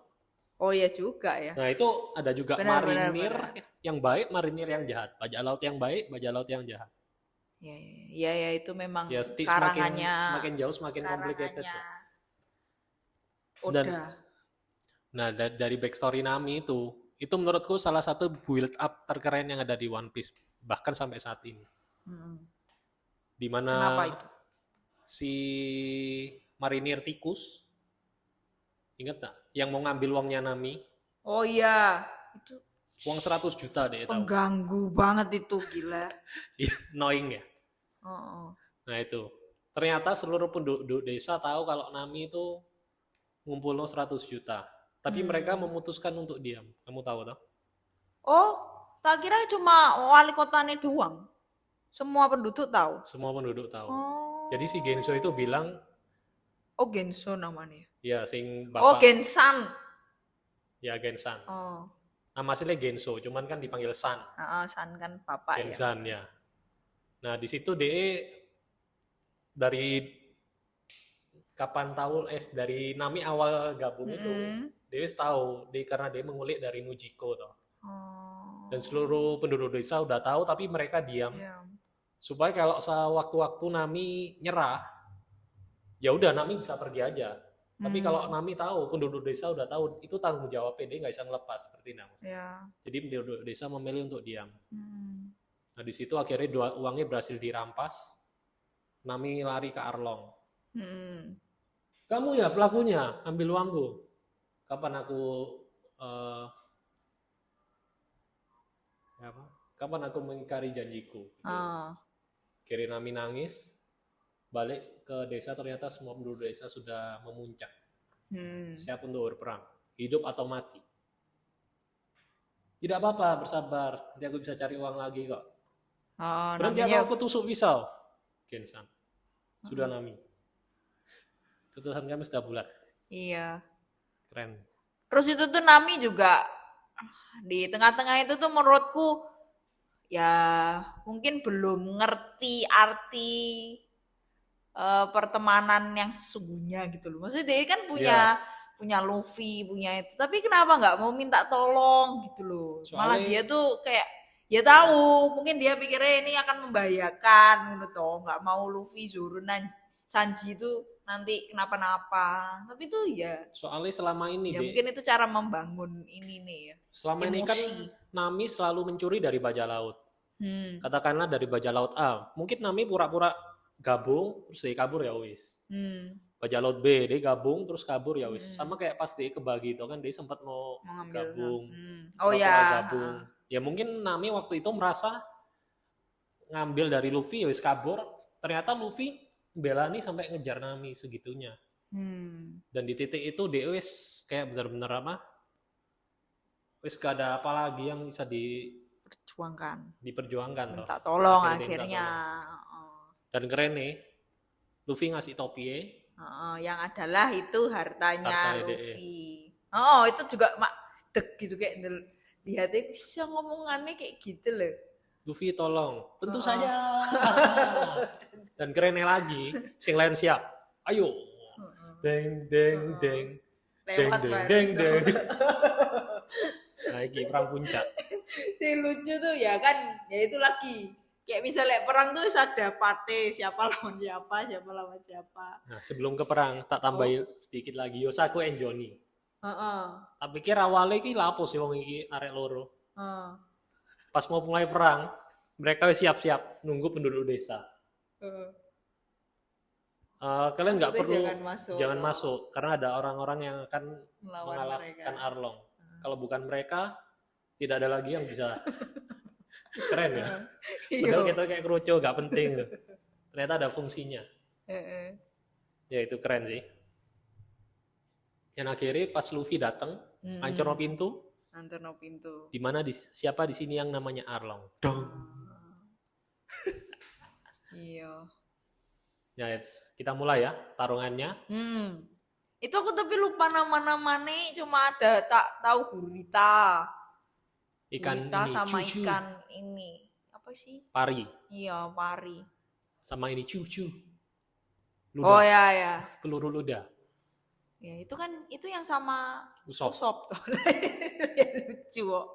Oh iya juga ya. Nah itu ada juga marinir yang baik, marinir yang jahat. Bajak laut yang baik, bajak laut yang jahat. Ya itu memang ya, karangannya. Semakin jauh semakin complicated. Udah. Nah dari backstory Nami itu menurutku salah satu build up terkeren yang ada di One Piece bahkan sampai saat ini. Dimana kenapa itu? Si marinir tikus, ingat gak? Yang mau ngambil uangnya Nami. Oh iya, itu uang 100 juta deh. Pengganggu banget itu, gila. Annoying ya. Nah itu, ternyata seluruh penduduk desa tahu kalau Nami itu ngumpul 100 juta. Tapi mereka memutuskan untuk diam. Kamu tahu tak? Oh, tak kira cuma wali kotanya doang. Semua penduduk tahu? Semua penduduk tahu. Jadi si Genso itu bilang. Oh, Genso namanya? Ya, sing bapak. Oh, Gensan. Ya, Gensan. Nama aslinya Genso, cuman kan dipanggil San. San kan bapak Gensan ya. Nah, di situ DE dari kapan tahu dari Nami awal gabung itu dia tahu karena dia mengulik dari Nujiko toh. Dan seluruh penduduk desa udah tahu tapi mereka diam. Supaya kalau sewaktu-waktu Nami nyerah ya udah Nami bisa pergi aja. Tapi kalau Nami tahu penduduk desa udah tahu itu tanggung jawabnya dia nggak bisa ngelepas seperti Nami. Jadi penduduk desa memilih untuk diam. Nah di situ akhirnya uangnya berhasil dirampas. Nami lari ke Arlong. Kamu ya pelakunya, ambil uangku. Kapan aku mengingkari janjiku? Akhirnya Nami nangis. Balik ke desa ternyata semua penduduk desa sudah memuncak. Siap untuk berperang. Hidup atau mati. Tidak apa-apa, bersabar. Nanti aku bisa cari uang lagi kok. Berhenti atau aku tusuk pisau. Gensan. Sudah Nami. Keputusan kami sudah bulat. Iya. Keren. Terus itu tuh Nami juga di tengah-tengah itu tuh menurutku ya mungkin belum ngerti arti pertemanan yang sesungguhnya gitu loh. Maksudnya dia kan punya Luffy, punya itu. Tapi kenapa nggak mau minta tolong gitu loh. Malah dia tuh kayak Ya tahu, mungkin dia pikirnya ini akan membahayakan, menurut toh nggak mau Luffy, Zoro, Sanji itu nanti kenapa-napa. Tapi itu ya, Soalnya selama ini ya deh, mungkin itu cara membangun ini nih ya. selama ini kan Emosi. Nami selalu mencuri dari bajak laut. Hmm. Katakanlah dari bajak laut A, mungkin Nami pura-pura gabung terus dia kabur ya wis. Hmm. Bajak laut B dia gabung terus kabur ya wis. Sama kayak pas dia kebagi itu kan dia sempat mau Mengambil. gabung. Oh Pura-pura ya. gabung. Ya mungkin Nami waktu itu merasa ngambil dari Luffy ya wis kabur. Ternyata Luffy bela nih sampai ngejar Nami segitunya. Dan di titik itu dia wis kayak benar-benar apa? Wis gak ada apa lagi yang bisa diperjuangkan toh. Minta tolong Akhirnya dia minta akhirnya. Dan keren nih, Luffy ngasih topi Yang adalah itu hartanya Hartanya Luffy. Oh, itu juga deg gitu kayak di hati bisa ngomongannya kayak gitu loh. Luffy tolong, tentu saja. Dan kerennya lagi, sing lain siap. Ayo. Deng deng deng. Deng deng deng deng. Nah, ini perang puncak. Ini lucu tuh ya kan, ya itu lagi. Kayak misalnya perang tuh ada partai, siapa lawan siapa, siapa lawan siapa. Nah, sebelum ke perang, tak tambahin sedikit lagi. Yosaku and Johnny. Tak pikir awalnya ini lapo sih wong iki arek loro. Pas mau mulai perang, mereka siap-siap nunggu penduduk desa. Kalian nggak perlu jangan masuk karena ada orang-orang yang akan mengalahkan Arlong. Kalau bukan mereka, tidak ada lagi yang bisa. Keren ya. Padahal kita kayak kerucu, nggak penting. Ternyata ada fungsinya. Ya itu keren sih. Dan akhirnya pas Luffy datang, hancur no pintu. Di mana siapa di sini yang namanya Arlong? Dong. Iya. Ya, kita mulai ya tarungannya. Itu aku tapi lupa nama-namanya, cuma ada tak tahu gurita. Ikan gurita ini sama cucu. Ikan ini apa sih? Pari. Iya, pari. Sama ini cucu. Luda. Oh ya. Peluru luda. Ya, itu kan itu yang sama Usop. Lucu kok.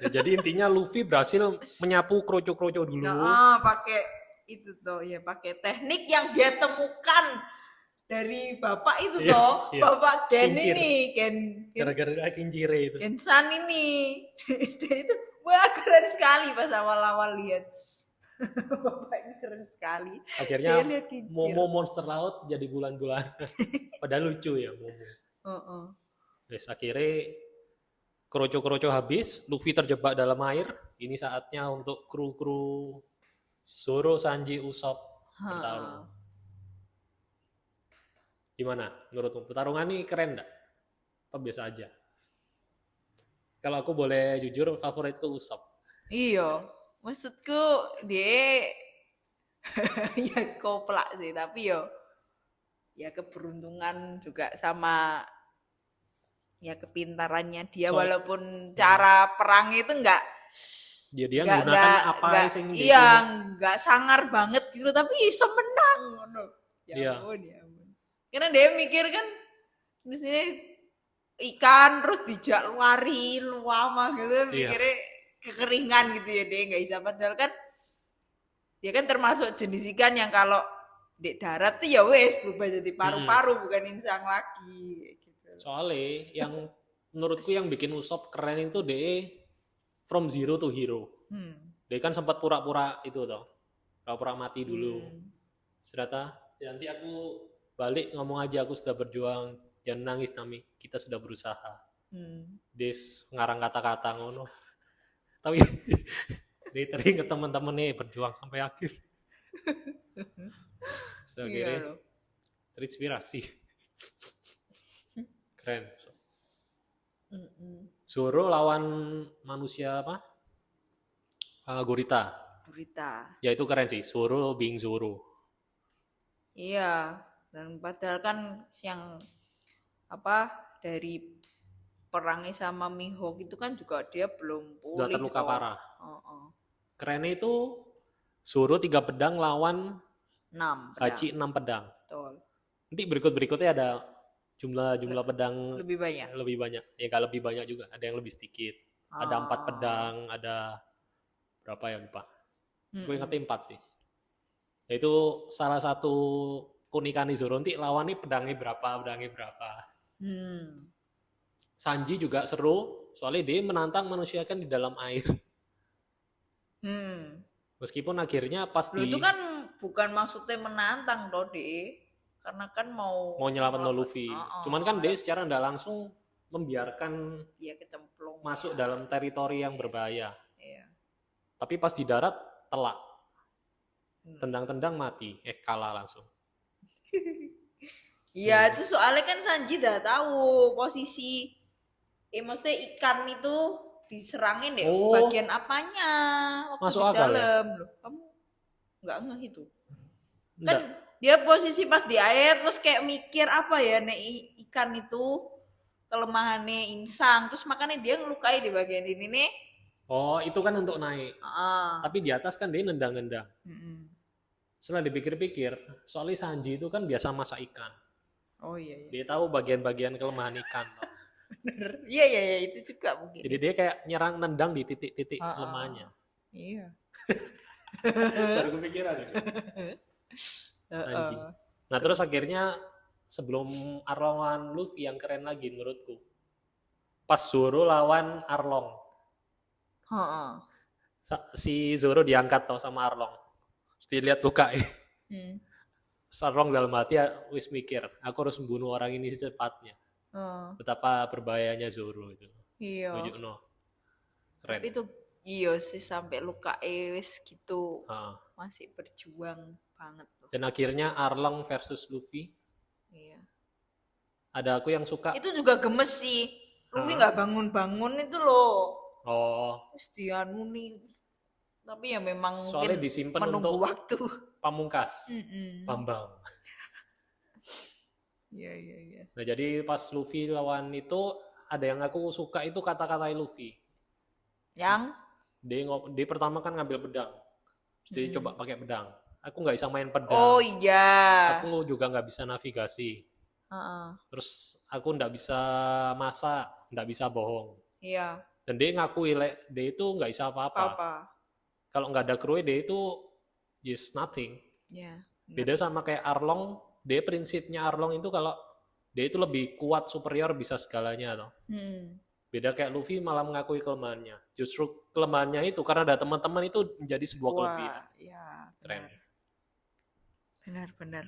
Ya, jadi intinya Luffy berhasil menyapu kroco-kroco dulu. Pakai itu toh ya, pakai teknik yang dia temukan dari bapak itu toh, bapak Gen Kincir. Ini gara-gara Kincire itu. Gensan ini. Itu wah keren sekali pas awal-awal lihat. Bapak ini keren sekali. Akhirnya Momo monster laut jadi bulan-bulan. Padahal lucu ya Momo. Terus akhirnya kroco-kroco habis, Luffy terjebak dalam air. Ini saatnya untuk kru-kru Zoro, Sanji, Usopp bertarung. Gimana menurutmu? Pertarungan ini keren enggak? Atau biasa aja? Kalau aku boleh jujur, favoritku Usopp. Iya, maksudku dia ya koplak sih, tapi ya keberuntungan juga sama ya kepintarannya dia, walaupun cara perang itu enggak dia menggunakan apa sih? Iya, enggak sangar banget gitu, tapi iso menang. Ya ampun. Karena dia mikir kan mestinya ikan terus dijak luarin lama gitu, mikirnya kekeringan gitu ya, dia nggak bisa. Padahal kan dia kan termasuk jenis ikan yang kalau di darat tuh ya wes berubah jadi paru-paru, bukan insang lagi gitu. Soalnya yang menurutku yang bikin Usopp keren itu dia from zero to hero. Dia kan sempat pura-pura itu toh, pura-pura mati dulu. Ternyata ya nanti aku balik ngomong aja, aku sudah berjuang, jangan nangis Nami, kita sudah berusaha. Des ngarang kata-kata ngono. Tapi dia teringat teman-teman nih berjuang sampai akhir. Akhirnya terinspirasi. Keren. Zoro lawan manusia apa? Gurita. Ya itu keren sih, Zoro being Zoro. Iya. Dan padahal kan yang dari perangnya sama Mihawk itu kan juga dia belum pulih. Sudah terluka parah. Kerennya itu Zoro 3 pedang lawan 6 Hachi 6 pedang. Betul. Nanti berikutnya ada jumlah pedang lebih banyak. Ya nggak lebih banyak juga, ada yang lebih sedikit. Ada 4 pedang, ada berapa ya lupa. Gue ingetin 4 sih. Itu salah satu keunikan Zoro nanti lawannya pedangnya berapa. Sanji juga seru, soalnya dia menantang manusia kan di dalam air. Meskipun akhirnya pas Loh, itu kan bukan maksudnya menantang toh, karena kan mau nyelamat Luffy. Cuman kan dia secara nggak langsung membiarkan dia kecemplung masuk dalam teritori yang berbahaya. Iya. Tapi pas di darat telak. Tendang-tendang mati, kalah langsung. Iya, itu soalnya kan Sanji udah tahu posisi maksudnya ikan itu diserangin deh bagian apanya waktu masuk di akal dalam. Loh, kamu nggak ngeh itu? Kan dia posisi pas di air terus kayak mikir apa ya nek ikan itu kelemahannya insang, terus makanya dia ngelukai di bagian ini nih. Oh, itu kan untuk naik. Tapi di atas kan dia nendang-nendang. Setelah dipikir-pikir, soalnya Sanji itu kan biasa masak ikan. Oh iya. Dia tahu bagian-bagian kelemahan ikan. Bener. Iya, itu juga mungkin. Jadi dia kayak nyerang nendang di titik-titik lemahnya. Iya. Baru kepikiran ya. Sanji. Nah terus akhirnya sebelum Arlongan Luffy yang keren lagi menurutku. Pas Zoro lawan Arlong. Si Zoro diangkat tau sama Arlong. Terus dilihat luka ya. Arlong dalam hati wis mikir, aku harus membunuh orang ini secepatnya. Betapa berbahayanya Zoro itu. Iya. Keren. Tapi itu iya sih sampai luka wis gitu. Masih berjuang banget. Dan akhirnya Arlong versus Luffy. Iya. Ada aku yang suka. Itu juga gemes sih. Luffy nggak bangun-bangun itu loh. Terus dia nuni. Tapi ya memang soalnya disimpan menunggu untuk waktu. Pamungkas. Bambang. Iya. Nah jadi pas Luffy lawan itu ada yang aku suka itu kata-kata Luffy. Yang? Dia pertama kan ngambil pedang. Terus dia coba pakai pedang. Aku nggak bisa main pedang. Oh iya. Aku juga nggak bisa navigasi. Terus aku nggak bisa masak, nggak bisa bohong. Iya. Dan dia ngakui dia itu nggak bisa apa-apa. Kalau nggak ada kru dia itu just nothing. Iya. Beda sama kayak Arlong, dia prinsipnya Arlong itu kalau dia itu lebih kuat, superior, bisa segalanya toh. Beda kayak Luffy malah mengakui kelemahannya. Justru kelemahannya itu karena ada teman-teman itu menjadi sebuah kelebihan. Iya, keren. Benar.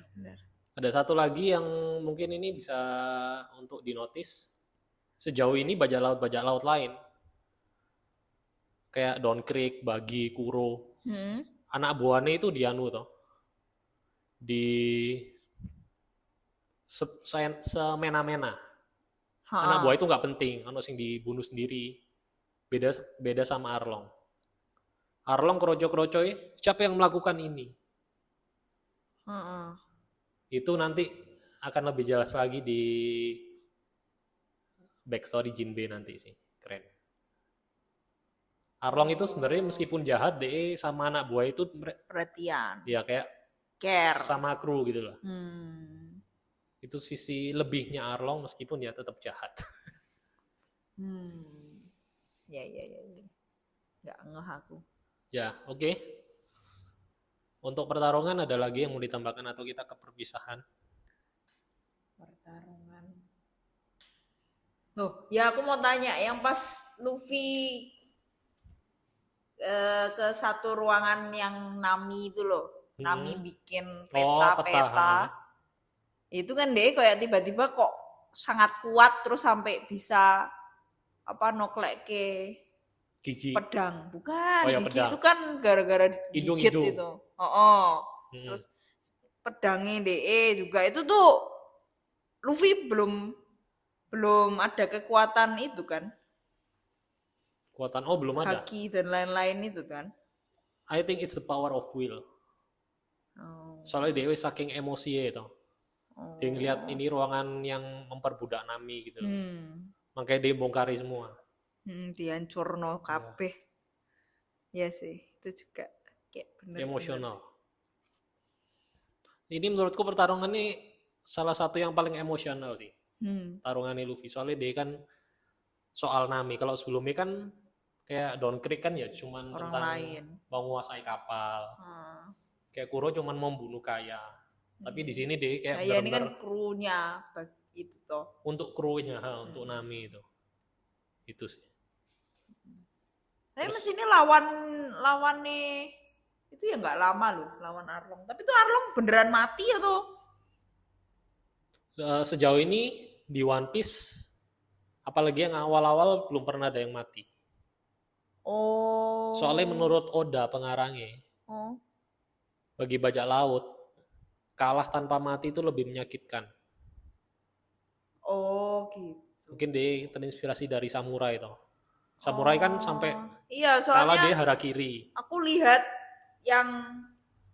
Ada satu lagi yang mungkin ini bisa untuk dinotis. Sejauh ini bajak laut lain kayak Don Krieg, Buggy, Kuro, anak buahnya itu dianu toh. Semena-mena. Anak buah itu nggak penting, ono sing dibunuh sendiri. Beda sama Arlong. Arlong kroco-krocoy, siapa yang melakukan ini? Itu nanti akan lebih jelas lagi di backstory Jinbe nanti sih, keren. Arlong itu sebenarnya meskipun jahat, dia sama anak buah itu perhatian. Ya kayak care sama kru gitu lah. Itu sisi lebihnya Arlong meskipun ya tetap jahat. Ya. Nggak ngeh aku. Ya, oke. Untuk pertarungan ada lagi yang mau ditambahkan atau kita ke perpisahan? Pertarungan. Loh, ya aku mau tanya yang pas Luffy ke satu ruangan yang Nami itu loh. Nami bikin peta. Itu kan deh kayak tiba-tiba kok sangat kuat terus sampai bisa noklek ke gigi. Pedang. Bukan, gigi pedang. itu kan gara-gara gigit itu. Terus pedangnya DE juga itu tuh Luffy belum ada kekuatan itu kan. Kekuatan belum ada. Haki dan lain-lain itu kan. I think it's the power of will. Soalnya dia saking emosi itu. Dia ngeliat ini ruangan yang memperbudak Nami gitu. Makanya dia bongkari semua. Dihancurno kabeh. Ya sih, itu juga kayak bener. Emosional. Ini menurutku pertarungan ini salah satu yang paling emosional sih. Tarungan Luffy. Soalnya dia kan soal Nami. Kalau sebelumnya kan kayak Don Krieg kan ya cuman Orang tentang lain. menguasai kapal. Ah. Kayak Kuro cuman membunuh kaya. Tapi di sini deh kayak Nah, ya ini kan benar-benar krunya itu toh. untuk krunya, untuk Nami itu. Itu sih. Tapi Terus- mesti ini lawan nih itu ya nggak lama loh lawan Arlong. Tapi tuh Arlong beneran mati ya tuh. Sejauh ini di One Piece, apalagi yang awal-awal belum pernah ada yang mati. Oh. Soalnya menurut Oda pengarangnya, Oh. bagi bajak laut, kalah tanpa mati itu lebih menyakitkan. Oh gitu. Mungkin dia terinspirasi dari samurai toh. Samurai kan sampai Iya, kalah dia soalnya harakiri. aku lihat yang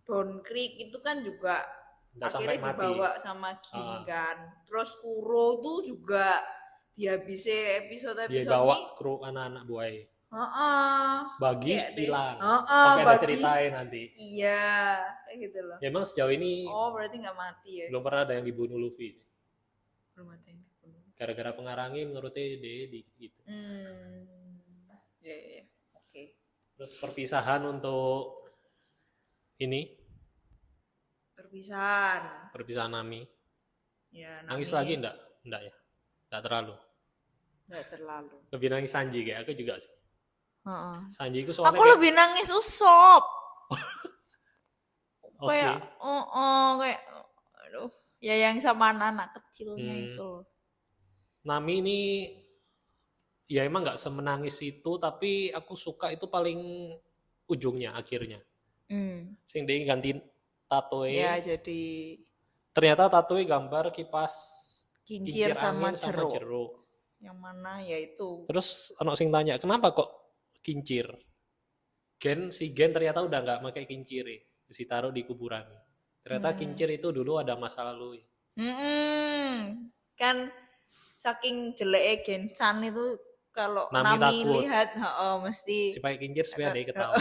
Don Krieg itu kan juga Nggak sampai akhirnya mati. dibawa sama King kan. Terus Kuro itu juga dihabisi Dia episode-episode bawa ini. kru anak-anak buaya. Heeh. Bagi Kayak deh. hilang. Heeh, Sampai ada Bagi. ceritain nanti. Iya, kayak gitu loh. Ya, emang sejauh ini Oh, berarti nggak mati ya? belum pernah ada yang dibunuh Luffy. Belum ada yang dibunuh. Gara-gara pengarangnya menurutnya dia gitu. Ya, ya, ya. Oke. Terus perpisahan untuk ini, perpisahan Nami. Ya, Nangis Nami lagi enggak? Enggak ya? Enggak terlalu. nggak terlalu. Lebih nangis Sanji kayak aku juga sih. Heeh. Sanji itu soalnya Aku lebih nangis Usop. oke. Kayak, kayak, aduh, ya yang sama anak-anak kecilnya itu loh. Nami ini ya emang nggak semenangis itu, tapi aku suka itu paling ujungnya, akhirnya. Sing dia ganti tatoe. Ya jadi Ternyata tatoe gambar kipas kincir sama angin jeruk. jeruk. Yang mana ya itu. Terus ono sing tanya, kenapa kok kincir? Si Gen ternyata udah nggak pakai kincir, si taruh di kuburan. Ternyata kincir itu dulu ada masa lalu. Kan saking jeleknya Genchan itu kalau Nami Nami takut. lihat, mesti Si pakai kincir supaya dia ketawa.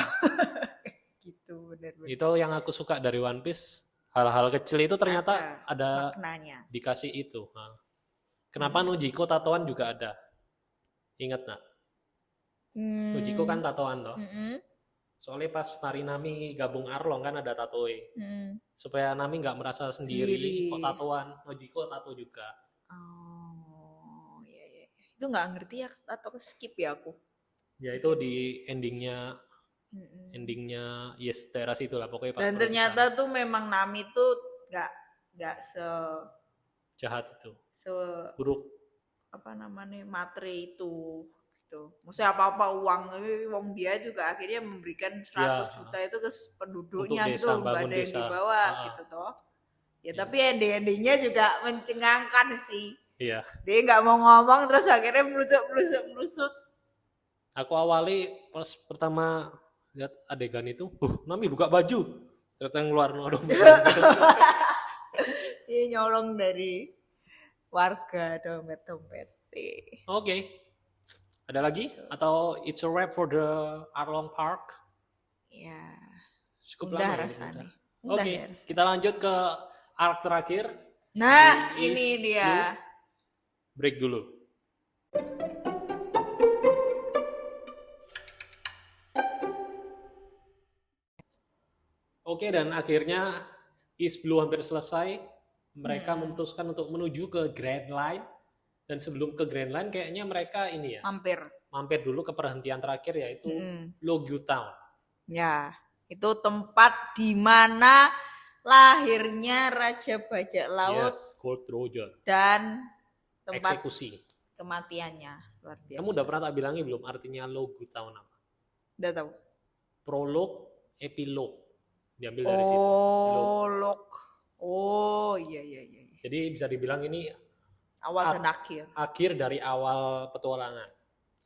gitu benar-benar. Itu yang aku suka dari One Piece. Hal-hal kecil itu ternyata ada maknanya. dikasih itu. Nah. Kenapa Nojiko tatoan juga ada? Ingat nggak? Nojiko kan tatoan toh. Soalnya pas Nami gabung Arlong kan ada tatoe. Supaya Nami nggak merasa sendiri. Kok tatoan, Nojiko tato juga. Oh, iya. Itu nggak ngerti ya atau skip ya aku. Ya itu di endingnya Yes Teras itulah pokoknya pas. Dan ternyata tuh memang Nami tuh nggak jahat itu. Buruk. Apa namanya? Matre itu. Gitu. Maksudnya apa-apa uang dia juga akhirnya memberikan 100 juta itu ke penduduknya gitu, nggak ada yang dibawa gitu toh. Ya tapi ending-endingnya juga mencengangkan sih. Iya. Dia nggak mau ngomong terus akhirnya melusut. Aku awali pas pertama lihat adegan itu, Nami buka baju, ternyata ngeluar nodong. Dia nyolong dari warga dompet. Oke. Ada lagi? Atau it's a wrap for the Arlong Park? Ya. Cukup Udah lama rasanya. Oke, kita lanjut ke arc terakhir. Nah, ini dia. Break dulu. Oke, dan akhirnya East Blue hampir selesai. Mereka memutuskan untuk menuju ke Grand Line. Dan sebelum ke Grand Line kayaknya mereka ini ya. Mampir dulu ke perhentian terakhir yaitu Logyu Town. Ya, itu tempat di mana lahirnya Raja Bajak Laut. Yes, Gold Roger. Dan tempat eksekusi. Kematiannya. Luar biasa. Kamu udah pernah tak bilangin belum artinya Logyu Town apa? Udah tahu. Prolog, epilog. Diambil dari situ. Log. Oh, iya. Jadi bisa dibilang ini awal dan akhir. Akhir dari awal petualangan.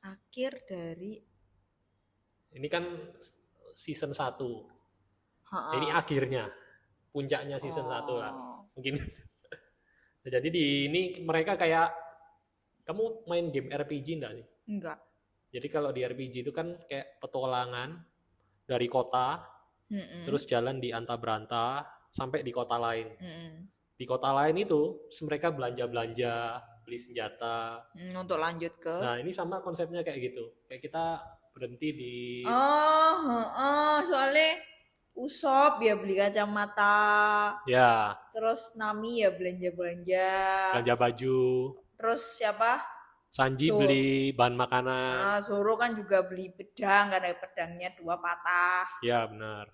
Akhir dari ini kan season 1. Ini akhirnya. Puncaknya season 1 lah. Mungkin. Jadi di ini mereka kayak kamu main game RPG enggak sih? Enggak. Jadi kalau di RPG itu kan kayak petualangan dari kota terus jalan di anta beranta sampai di kota lain. Di kota lain itu mereka belanja beli senjata untuk lanjut ke. Nah ini sama konsepnya kayak gitu. Kayak kita berhenti di Oh, soalnya Usop ya beli kacamata, ya terus Nami ya belanja-belanja, belanja baju, terus siapa? Sanji So, beli bahan makanan. Zoro kan juga beli pedang, karena pedangnya 2 patah. Ya benar.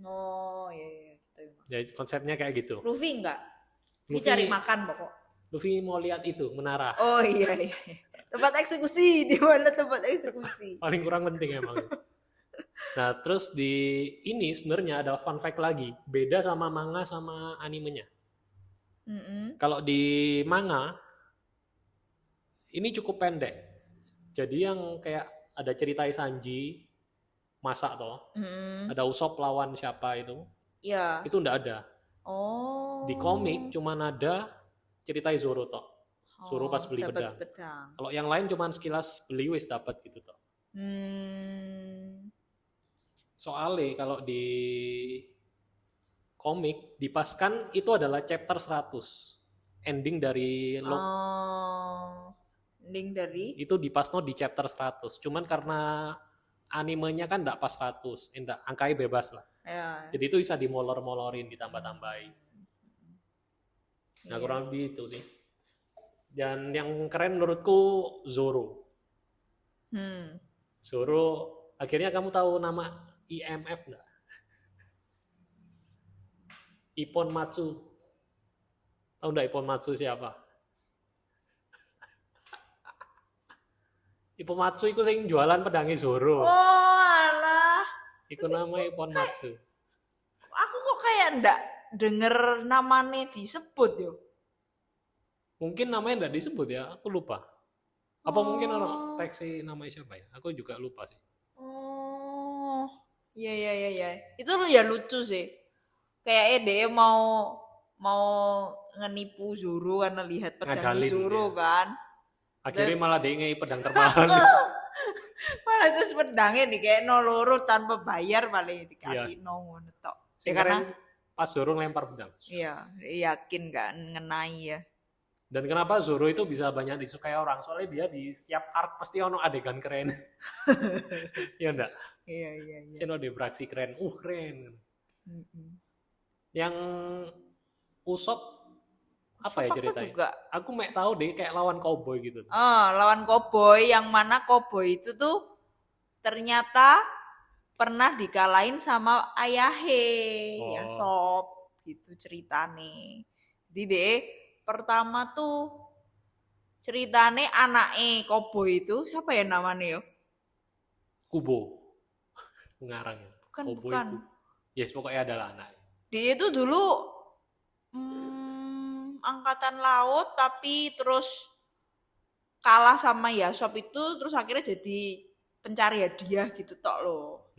Oh, iya, iya, gitu ya, Mas. Jadi konsepnya kayak gitu. Luffy enggak? Luffy Luffy cari makan pokok. Luffy mau lihat itu menara. Oh iya, iya. Tempat eksekusi, di mana tempat eksekusi? Paling kurang penting emang. Nah, terus di ini sebenarnya ada fun fact lagi, beda sama manga sama animenya. Kalau di manga ini cukup pendek. Jadi yang kayak ada cerita Sanji masak toh, ada Usopp lawan siapa itu, Iya. itu ndak ada. Oh. Di komik cuman ada cerita Zoro toh. Zoro pas beli dapat pedang. Kalau yang lain cuman sekilas beli wis dapat gitu toh. Soalnya kalau di komik dipaskan itu adalah chapter 100. Ending dari Ending dari itu dipasno di chapter 100. Cuman karena animenya kan enggak pas 100, enggak angkanya bebas lah. ya. Jadi itu bisa dimolor-molorin, ditambah-tambahin. Nah, kurang lebih itu sih. Dan yang keren menurutku Zoro. Zoro, akhirnya kamu tahu nama IMF enggak? Ippon Matsu. Tahu enggak Ippon Matsu siapa? Ippon Matsu itu sing jualan pedangi Zoro. Oh, alah. Iku namanya Ippon Matsu. Aku kok kayak ndak denger namanya disebut yo. Mungkin namanya enggak disebut ya, aku lupa. Apa mungkin orang teksi namanya siapa ya? Aku juga lupa sih. Oh, iya. Itu ya lucu sih. Kayaknya dia mau ngenipu Zoro karena lihat pedang Zoro kan. Akhirnya malah dia ngei pedang termahal. Malah terus pedangnya nih kayak loro tanpa bayar paling dikasih ngono tok. Ya karena pas Zoro ngelempar pedang. Iya, yakin kan ngenai ya. Dan kenapa Zoro itu bisa banyak disukai orang? Soalnya dia di setiap arc pasti ono adegan keren. Iya enggak? Iya. Sino dia beraksi keren. Keren. Yang Usopp apa ya ceritanya? Juga. Aku mek tahu deh kayak lawan cowboy gitu. Lawan cowboy yang mana cowboy itu tuh ternyata pernah dikalahin sama ayahe ya Sop gitu ceritane. Jadi deh pertama tuh ceritane anake cowboy itu siapa ya namanya yo? Kubo. Pengarangnya. Bukan. Yes, pokoknya adalah anak. Dia itu dulu angkatan laut tapi terus kalah sama Yasop itu terus akhirnya jadi pencari hadiah gitu tok loh.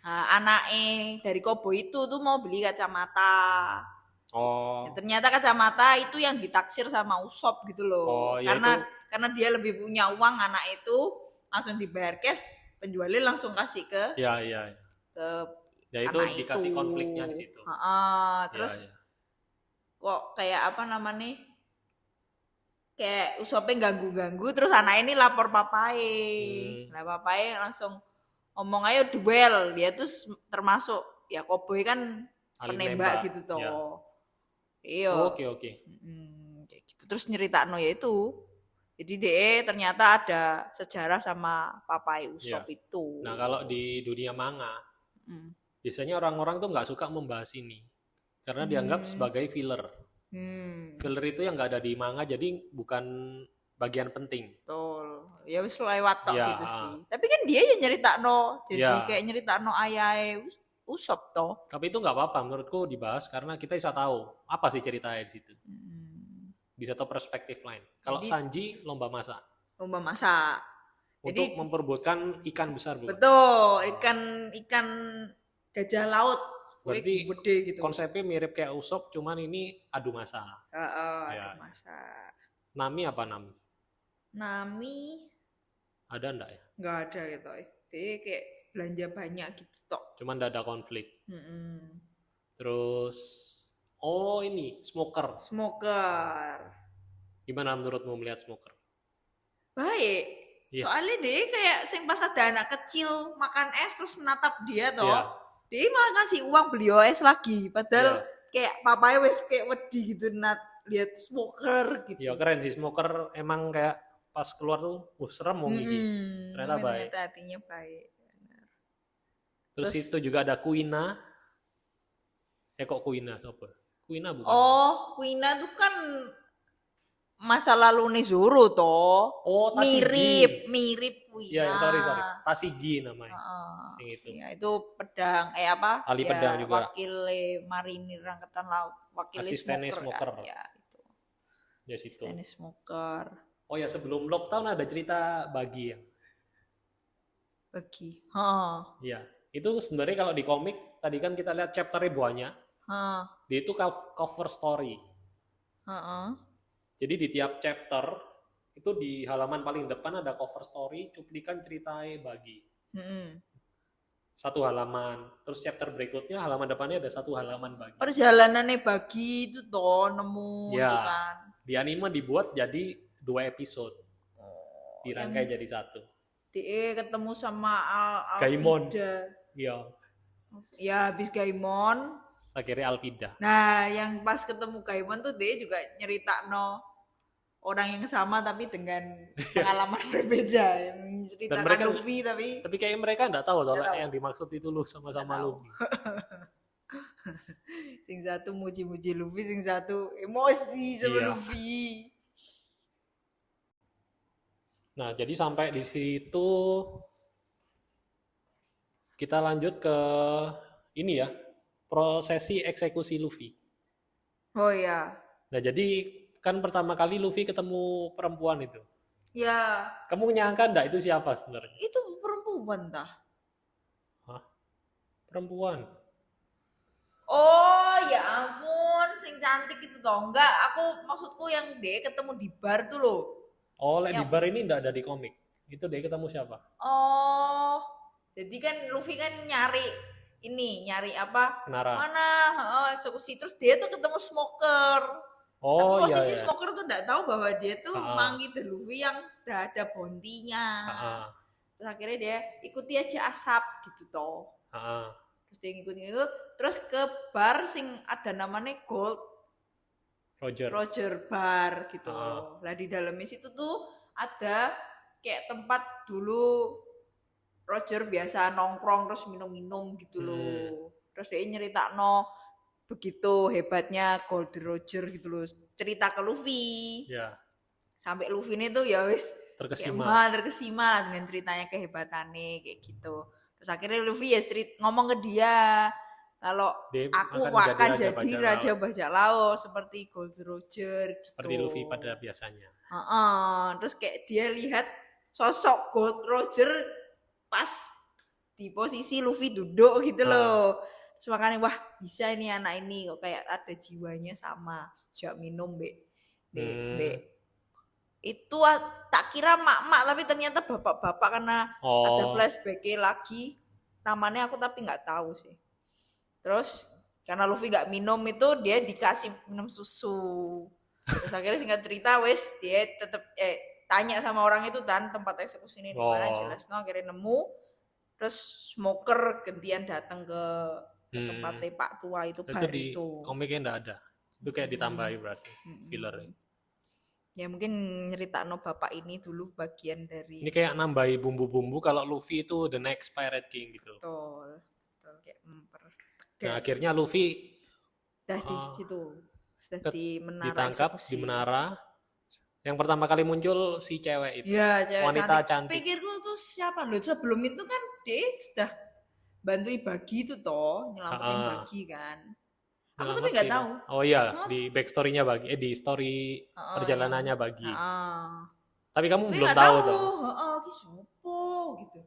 Nah, anaknya dari cowboy itu tuh mau beli kacamata. Ya, ternyata kacamata itu yang ditaksir sama Usopp gitu loh. Karena dia lebih punya uang, anak itu langsung dibayar cash, penjualnya langsung kasih ke ke ya itu dikasih konfliknya di situ. Terus kok kayak apa namanya? Kayak Usoppnya ganggu-ganggu terus anak ini lapor papai. Nah, papai langsung ngomong ayo duel. Dia tuh termasuk ya cowboy kan penembak gitu toh. Iya. Oke. Kayak gitu. Terus nyeritakno ya itu. Jadi DE ternyata ada sejarah sama papai Usopp itu. Nah, kalau di dunia manga biasanya orang-orang tuh nggak suka membahas ini. Karena dianggap sebagai filler. Filler itu yang nggak ada di manga, jadi bukan bagian penting. Betul. Ya wis lewat tok gitu sih. Tapi kan dia yang nyeritakno, jadi kayak nyeritakno ayahe Usopp toh. Tapi itu nggak apa-apa menurutku dibahas karena kita bisa tahu apa sih ceritanya di situ. Bisa tahu perspektif lain. Kalau Sanji lomba masak. Untuk jadi, memperebutkan ikan besar bukan? Betul, ikan gajah laut. Berarti gede gitu. Konsepnya mirip kayak Usopp, cuman ini adu masak. Adu masak. Nami apa Nami? Nami ada enggak ya? Enggak ada gitu. Jadi kayak belanja banyak gitu tok. Cuman enggak ada konflik. Terus ini Smoker. Gimana menurutmu melihat Smoker? Baik. Iya. Soalnya dia kayak sing pas ada anak kecil makan es terus natap dia toh. Iya. Dia malah ngasih uang beli es lagi. Padahal Iya. kayak papanya wes kayak wedi gitu lihat smoker gitu. Iya keren sih, smoker emang kayak pas keluar tuh, serem wong iki. Ternyata Tapi baik. ternyata hatinya baik. Benar. Terus itu juga ada Kuina. Kok Kuina siapa? Kuina bukan? Oh, Kuina tuh kan masa lalu nih Zoro toh. Oh, Tasigi. Mirip Kuina. Iya, sorry. Tasigi namanya. Sing itu. Ya, itu pedang apa? Ali ya, pedang juga. Wakil marinir angkatan laut, wakil Asistennya smoker. smoker. Kan? Ya, itu. Ya situ. Asistennya smoker. Oh ya, sebelum lockdown ada cerita Bagi ya. Bagi. Iya. Itu sebenarnya kalau di komik tadi kan kita lihat chapternya banyak. Dia itu cover story. Jadi di tiap chapter itu di halaman paling depan ada cover story cuplikan ceritanya Bagi. Satu halaman. Terus chapter berikutnya halaman depannya ada satu halaman Bagi. Perjalanannya Bagi itu toh nemu ya, itu kan. Di anime dibuat jadi 2 episode. Dirangkai jadi satu. Dia ketemu sama Gaimon. Alvida. Iya. Ya habis Gaimon. Akhirnya Alvida. Nah, yang pas ketemu Gaimon tuh dia juga nyerita orang yang sama tapi dengan pengalaman berbeda, yang ceritakan mereka, Luffy tapi kayak mereka nggak tahu loh yang dimaksud itu lu sama Luffy. Sing satu muji-muji Luffy, sing satu emosi sama Luffy. Nah, jadi sampai di situ kita lanjut ke ini ya, prosesi eksekusi Luffy. Oh ya. Nah, jadi kan pertama kali Luffy ketemu perempuan itu. Ya. Kamu menyangka enggak itu siapa sebenarnya? Itu perempuan tah? Hah? Perempuan? Oh ya ampun, sing cantik itu toh. Enggak, aku maksudku yang dia ketemu di bar tuh loh. Oh, di bar ini enggak ada di komik. Itu dia ketemu siapa? Oh, jadi kan Luffy kan nyari apa? Kenara. Mana? Eksekusi. Terus dia tuh ketemu smoker. Oh, tapi posisi iya. smoker tuh enggak tahu bahwa dia tuh manggil Luffy yang sudah ada bontinya. Terus akhirnya dia ikuti aja asap gitu toh. Terus dia ngikutin itu, terus ke bar sing ada namanya Roger Bar gitu. Lah di dalamnya situ tuh ada kayak tempat dulu Roger biasa nongkrong terus minum-minum gitu loh. Terus dia nyeritakno begitu hebatnya Gold Roger gitu loh. Cerita ke Luffy. Ya. Sampai Luffy ini tuh ya wis terkesima lah dengan ceritanya kehebatannya kayak gitu. Terus akhirnya Luffy ya ngomong ke dia kalau aku akan jadi raja bajak laut seperti Gold Roger gitu. Seperti Luffy pada biasanya. Terus kayak dia lihat sosok Gold Roger pas di posisi Luffy duduk gitu loh. Terus makanya wah bisa ini anak ini kok kayak ada jiwanya sama. Jak minum itu tak kira mak-mak tapi ternyata bapak-bapak karena ada flashback-nya lagi. Namanya aku tapi nggak tahu sih. Terus karena Luffy nggak minum itu dia dikasih minum susu. Terus akhirnya singkat cerita wes dia tetap tanya sama orang itu dan tempat eksekusi ini di mana jelas akhirnya nemu. Terus smoker gantian datang ke tempat Pak tua itu bar di komiknya enggak ada. Itu kayak ditambahi berarti filler. Ya mungkin nyeritakno bapak ini dulu bagian dari. Ini kayak nambahi bumbu-bumbu kalau Luffy itu the next Pirate King gitu. Betul kayak nah, akhirnya Luffy di situ sudah di menara ditangkap eksekusi. Di menara. Yang pertama kali muncul si cewek itu. Ya, cewek wanita cantik. Pikirku tuh siapa loh? Sebelum itu kan dia sudah bantu Bagi itu toh, nyelamatin Bagi kan. Aku tapi nggak tahu. Oh iya, di backstory-nya Bagi, di story perjalanannya Bagi. Tapi kamu belum tahu toh. Ki sopo gitu.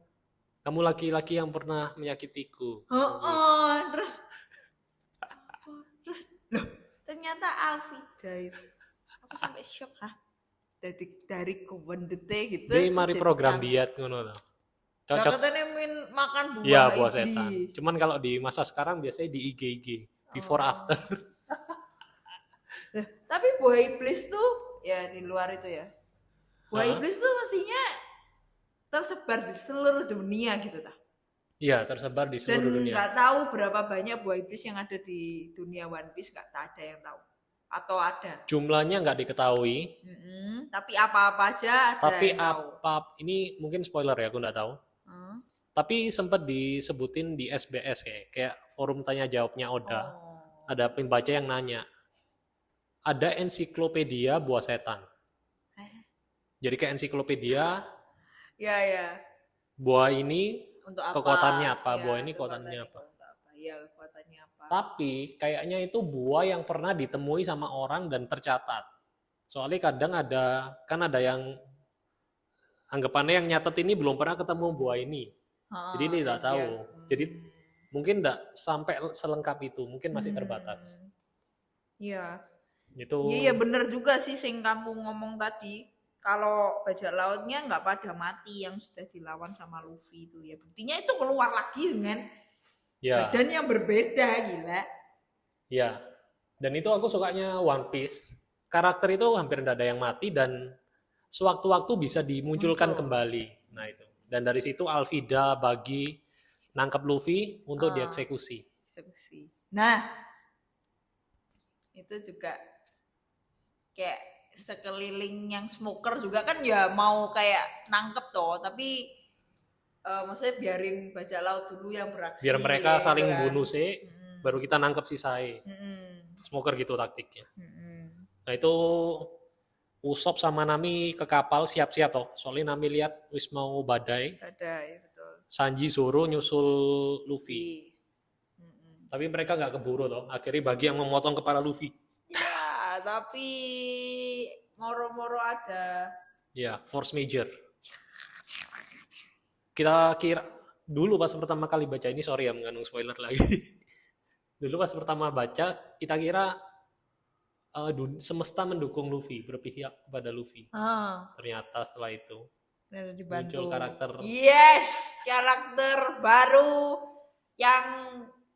Kamu laki-laki yang pernah menyakitiku. Terus loh, ternyata Alvida itu. Aku sampai shock dari kewendete gitu. Dia mari program diet ngono loh. Cocok. Katanya makan buah. Iya, buah setan. Cuman kalau di masa sekarang biasanya di IG before after. Tapi buah iblis tuh ya di luar itu ya. Buah iblis tuh mestinya tersebar di seluruh dunia gitu ta. Iya, tersebar di Dan seluruh dunia. nggak tahu berapa banyak buah iblis yang ada di dunia One Piece, nggak ada yang tahu. Atau ada. Jumlahnya nggak diketahui, Tapi apa-apa aja ada tapi yang tahu. ini mungkin spoiler ya, aku nggak tahu. Tapi sempat disebutin di SBS kayak forum tanya jawabnya Oda. Oh. Ada pembaca yang nanya, ada ensiklopedia buah setan. Jadi kayak ensiklopedia, Ya. buah ini Untuk apa? kekuatannya apa, Ya, buah ini kekuatannya apa. Iya, kekuatannya apa. Tapi kayaknya itu buah yang pernah ditemui sama orang dan tercatat. Soalnya kadang kan ada yang anggapannya yang nyatet ini belum pernah ketemu buah ini. Jadi ini tidak tahu. Jadi mungkin tidak sampai selengkap itu, mungkin masih terbatas. Iya. Itu. Iya bener juga sih sing kamu ngomong tadi. Kalau bajak lautnya nggak pada mati yang sudah dilawan sama Luffy itu ya. Buktinya itu keluar lagi dengan badan yang berbeda, gila. Ya. Dan itu aku sukanya One Piece. Karakter itu hampir tidak ada yang mati dan sewaktu-waktu bisa dimunculkan kembali. Nah itu. Dan dari situ Alvida bagi nangkep Luffy untuk dieksekusi. Nah, itu juga kayak sekeliling yang smoker juga kan ya mau kayak nangkep toh, tapi maksudnya biarin bajak laut dulu yang beraksi. Biar mereka saling bunuh sih, baru kita nangkep si Sai. Smoker gitu taktiknya. Nah itu Usopp sama Nami ke kapal siap-siap toh. Soalnya Nami lihat wis mau badai. Betul. Sanji Zoro nyusul Luffy. Tapi mereka nggak keburu toh. Akhirnya bagi yang memotong kepala Luffy. Ya, tapi moro-moro ada. Ya, force major. Kita kira dulu pas pertama kali baca ini, sorry ya mengandung spoiler lagi. Dulu pas pertama baca, kita kira semesta mendukung Luffy, berpihak kepada Luffy. Ternyata setelah itu muncul karakter. Yes, karakter baru yang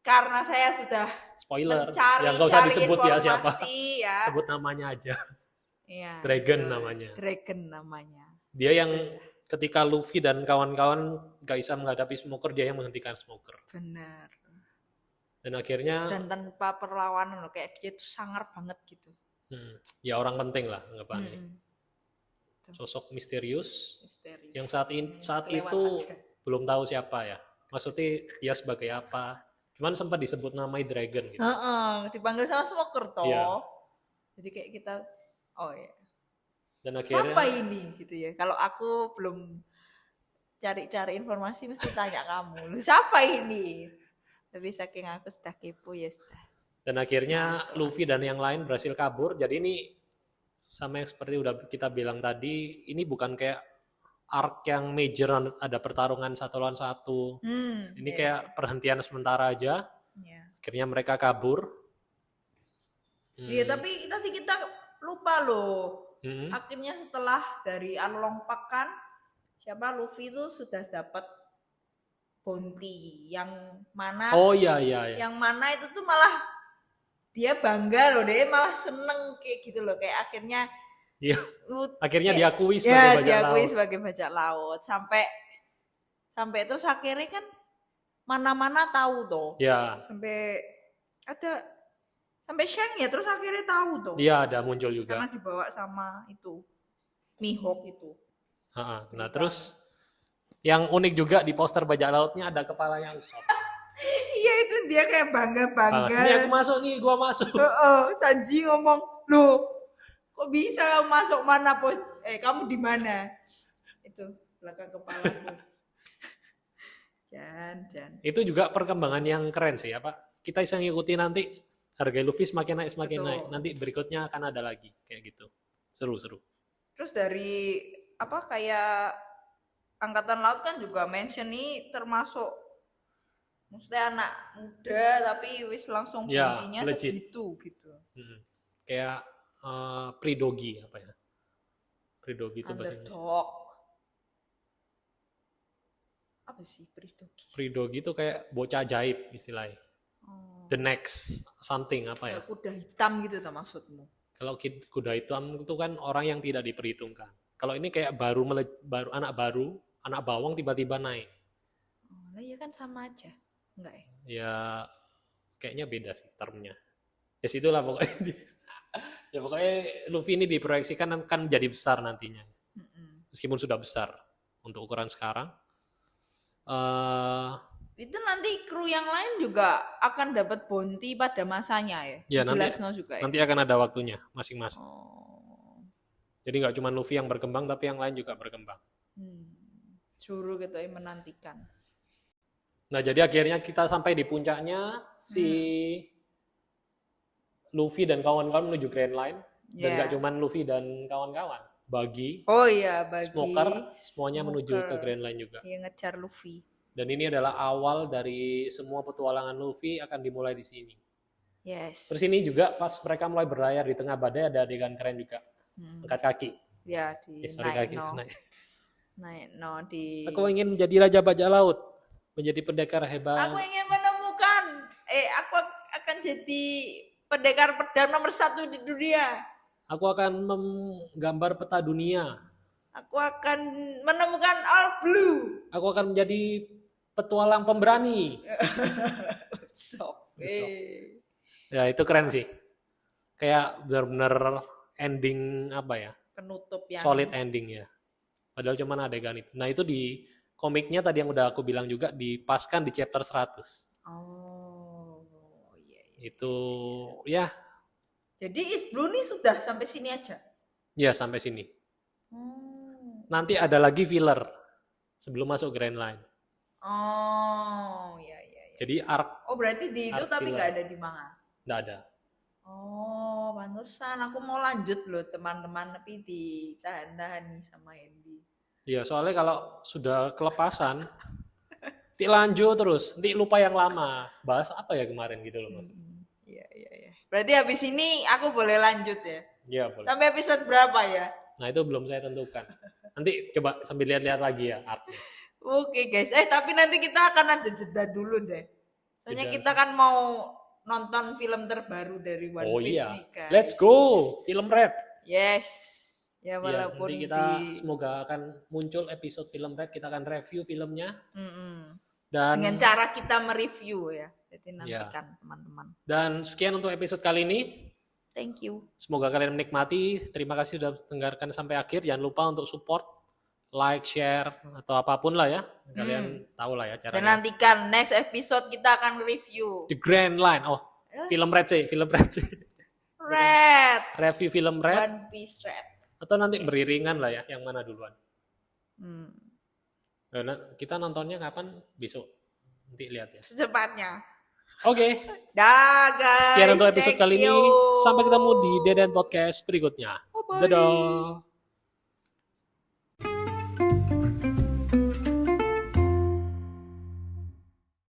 karena saya sudah spoiler, yang nggak usah disebut ya siapa. Ya. Sebut namanya aja. Ya, Dragon namanya. Dia yang ketika Luffy dan kawan-kawan gak bisa menghadapi Smoker, dia yang menghentikan Smoker. Benar. Dan akhirnya tanpa perlawanan loh, kayak dia tuh sangar banget gitu. Ya orang penting lah anggapannya. Sosok misterius yang saat itu saja belum tahu siapa ya. Maksudnya dia sebagai apa? Cuman sempat disebut namanya Dragon gitu. Dipanggil sama Smoker toh. Yeah. Jadi kayak kita Dan akhirnya siapa ini gitu ya. Kalau aku belum cari-cari informasi mesti tanya kamu. Siapa ini? Tapi saking aku sudah kepo ya sudah. Dan akhirnya Luffy dan yang lain berhasil kabur. Jadi ini sama yang seperti udah kita bilang tadi, ini bukan kayak arc yang major ada pertarungan satu lawan satu. Ini kayak perhentian sementara aja. Akhirnya mereka kabur. Iya, tapi tadi kita lupa loh. Akhirnya setelah dari Arlong Park kan, siapa Luffy itu sudah dapat bounty yang mana yang mana itu tuh malah dia bangga loh, dia malah seneng kayak gitu loh, kayak akhirnya akhirnya diakui sebagai bajak laut sampai terus akhirnya kan mana-mana tahu toh sampai Shang ya, terus akhirnya tahu toh ada muncul juga karena dibawa sama itu Mihawk itu. Nah terus yang unik juga di poster bajak lautnya ada kepalanya Usopp. Iya, itu dia kayak bangga. Ini aku masuk nih, gua masuk. Sanji ngomong, loh, kok bisa masuk mana pos? Kamu di mana? Itu belakang kepalaku. Jan. Itu juga perkembangan yang keren sih, apa? Kita bisa ngikuti nanti harga Luffy semakin naik. Nanti berikutnya akan ada lagi kayak gitu. Seru. Terus dari apa kayak Angkatan Laut kan juga mention nih termasuk maksudnya anak muda tapi wis langsung buntinya segitu gitu. Kayak Pridogi apa ya? Pridogi itu bahasa Indonesia. Apa sih Pridogi? Pridogi itu kayak bocah ajaib istilahnya. The next something apa ya? Kuda hitam gitu tak maksudmu? Kalau kuda hitam itu kan orang yang tidak diperhitungkan. Kalau ini kayak baru anak baru anak bawang tiba-tiba naik. Oh, lah ya kan sama aja. Enggak ya? Ya kayaknya beda sih termnya. Ya situlah pokoknya. Ya pokoknya Luffy ini diproyeksikan kan jadi besar nantinya. Meskipun sudah besar untuk ukuran sekarang. Itu nanti kru yang lain juga akan dapat bounty pada masanya ya? Ya Jelas juga ya? nanti akan ada waktunya masing-masing. Oh. Jadi nggak cuma Luffy yang berkembang, tapi yang lain juga berkembang. Suruh kita menantikan. Nah jadi akhirnya kita sampai di puncaknya si Luffy dan kawan-kawan menuju Grand Line. Dan nggak cuma Luffy dan kawan-kawan. Buggy, Smoker, semuanya menuju ke Grand Line juga. Yang ngejar Luffy. Dan ini adalah awal dari semua petualangan Luffy akan dimulai di sini. Yes. Terus ini juga pas mereka mulai berlayar di tengah badai ada adegan keren juga. Angkat kaki. Ya, di naik. Di. Aku ingin menjadi raja bajak laut, menjadi pendekar hebat. Aku ingin menemukan. Aku akan jadi pendekar pedang nomor 1 di dunia. Aku akan menggambar peta dunia. Aku akan menemukan All Blue. Aku akan menjadi petualang pemberani. Ya itu keren sih. Kayak benar-benar ending apa ya? Penutup yang solid ending ya. Padahal cuma adegan itu. Nah itu di komiknya tadi yang udah aku bilang juga dipaskan di chapter 100. Oh iya. Itu ya. Jadi East Blue ini sudah sampai sini aja? Ya sampai sini. Nanti ada lagi filler sebelum masuk Grand Line. Oh iya. Jadi arc. Oh berarti di itu tapi nggak ada di manga? Nggak ada. Oh pantesan aku mau lanjut loh teman-teman, tapi ditahan-tahan nih sama Andy. Iya soalnya kalau sudah kelepasan, nanti lanjut terus, nanti lupa yang lama. Bahas apa ya kemarin gitu loh maksudnya. Iya. Berarti habis ini aku boleh lanjut ya? Iya boleh. Sampai episode berapa ya? Nah itu belum saya tentukan. Nanti coba sambil lihat-lihat lagi ya artnya. Oke guys, tapi nanti kita akan ada jeda dulu deh. Soalnya kita kan mau nonton film terbaru dari One Piece nih guys. Let's go, film Red. Yes. Ya walaupun nanti kita semoga akan muncul episode film Red, kita akan review filmnya. Dan dengan cara kita mereview ya. Jadi nantikan teman-teman. Dan sekian untuk episode kali ini. Thank you. Semoga kalian menikmati. Terima kasih sudah mendengarkan sampai akhir. Jangan lupa untuk support, like, share, atau apapun lah ya. Kalian tahu lah ya caranya. Dan nantikan next episode kita akan review The Grand Line. Oh, film Red sih. Red. Review film Red. One Piece Red. Atau nanti beriringan lah ya. Yang mana duluan. Nah, kita nontonnya kapan? Besok. Nanti lihat ya. Secepatnya. Oke. Dah guys. Sekian untuk episode kali ini. Sampai ketemu di Deden Podcast berikutnya. Bye-bye. Dadah.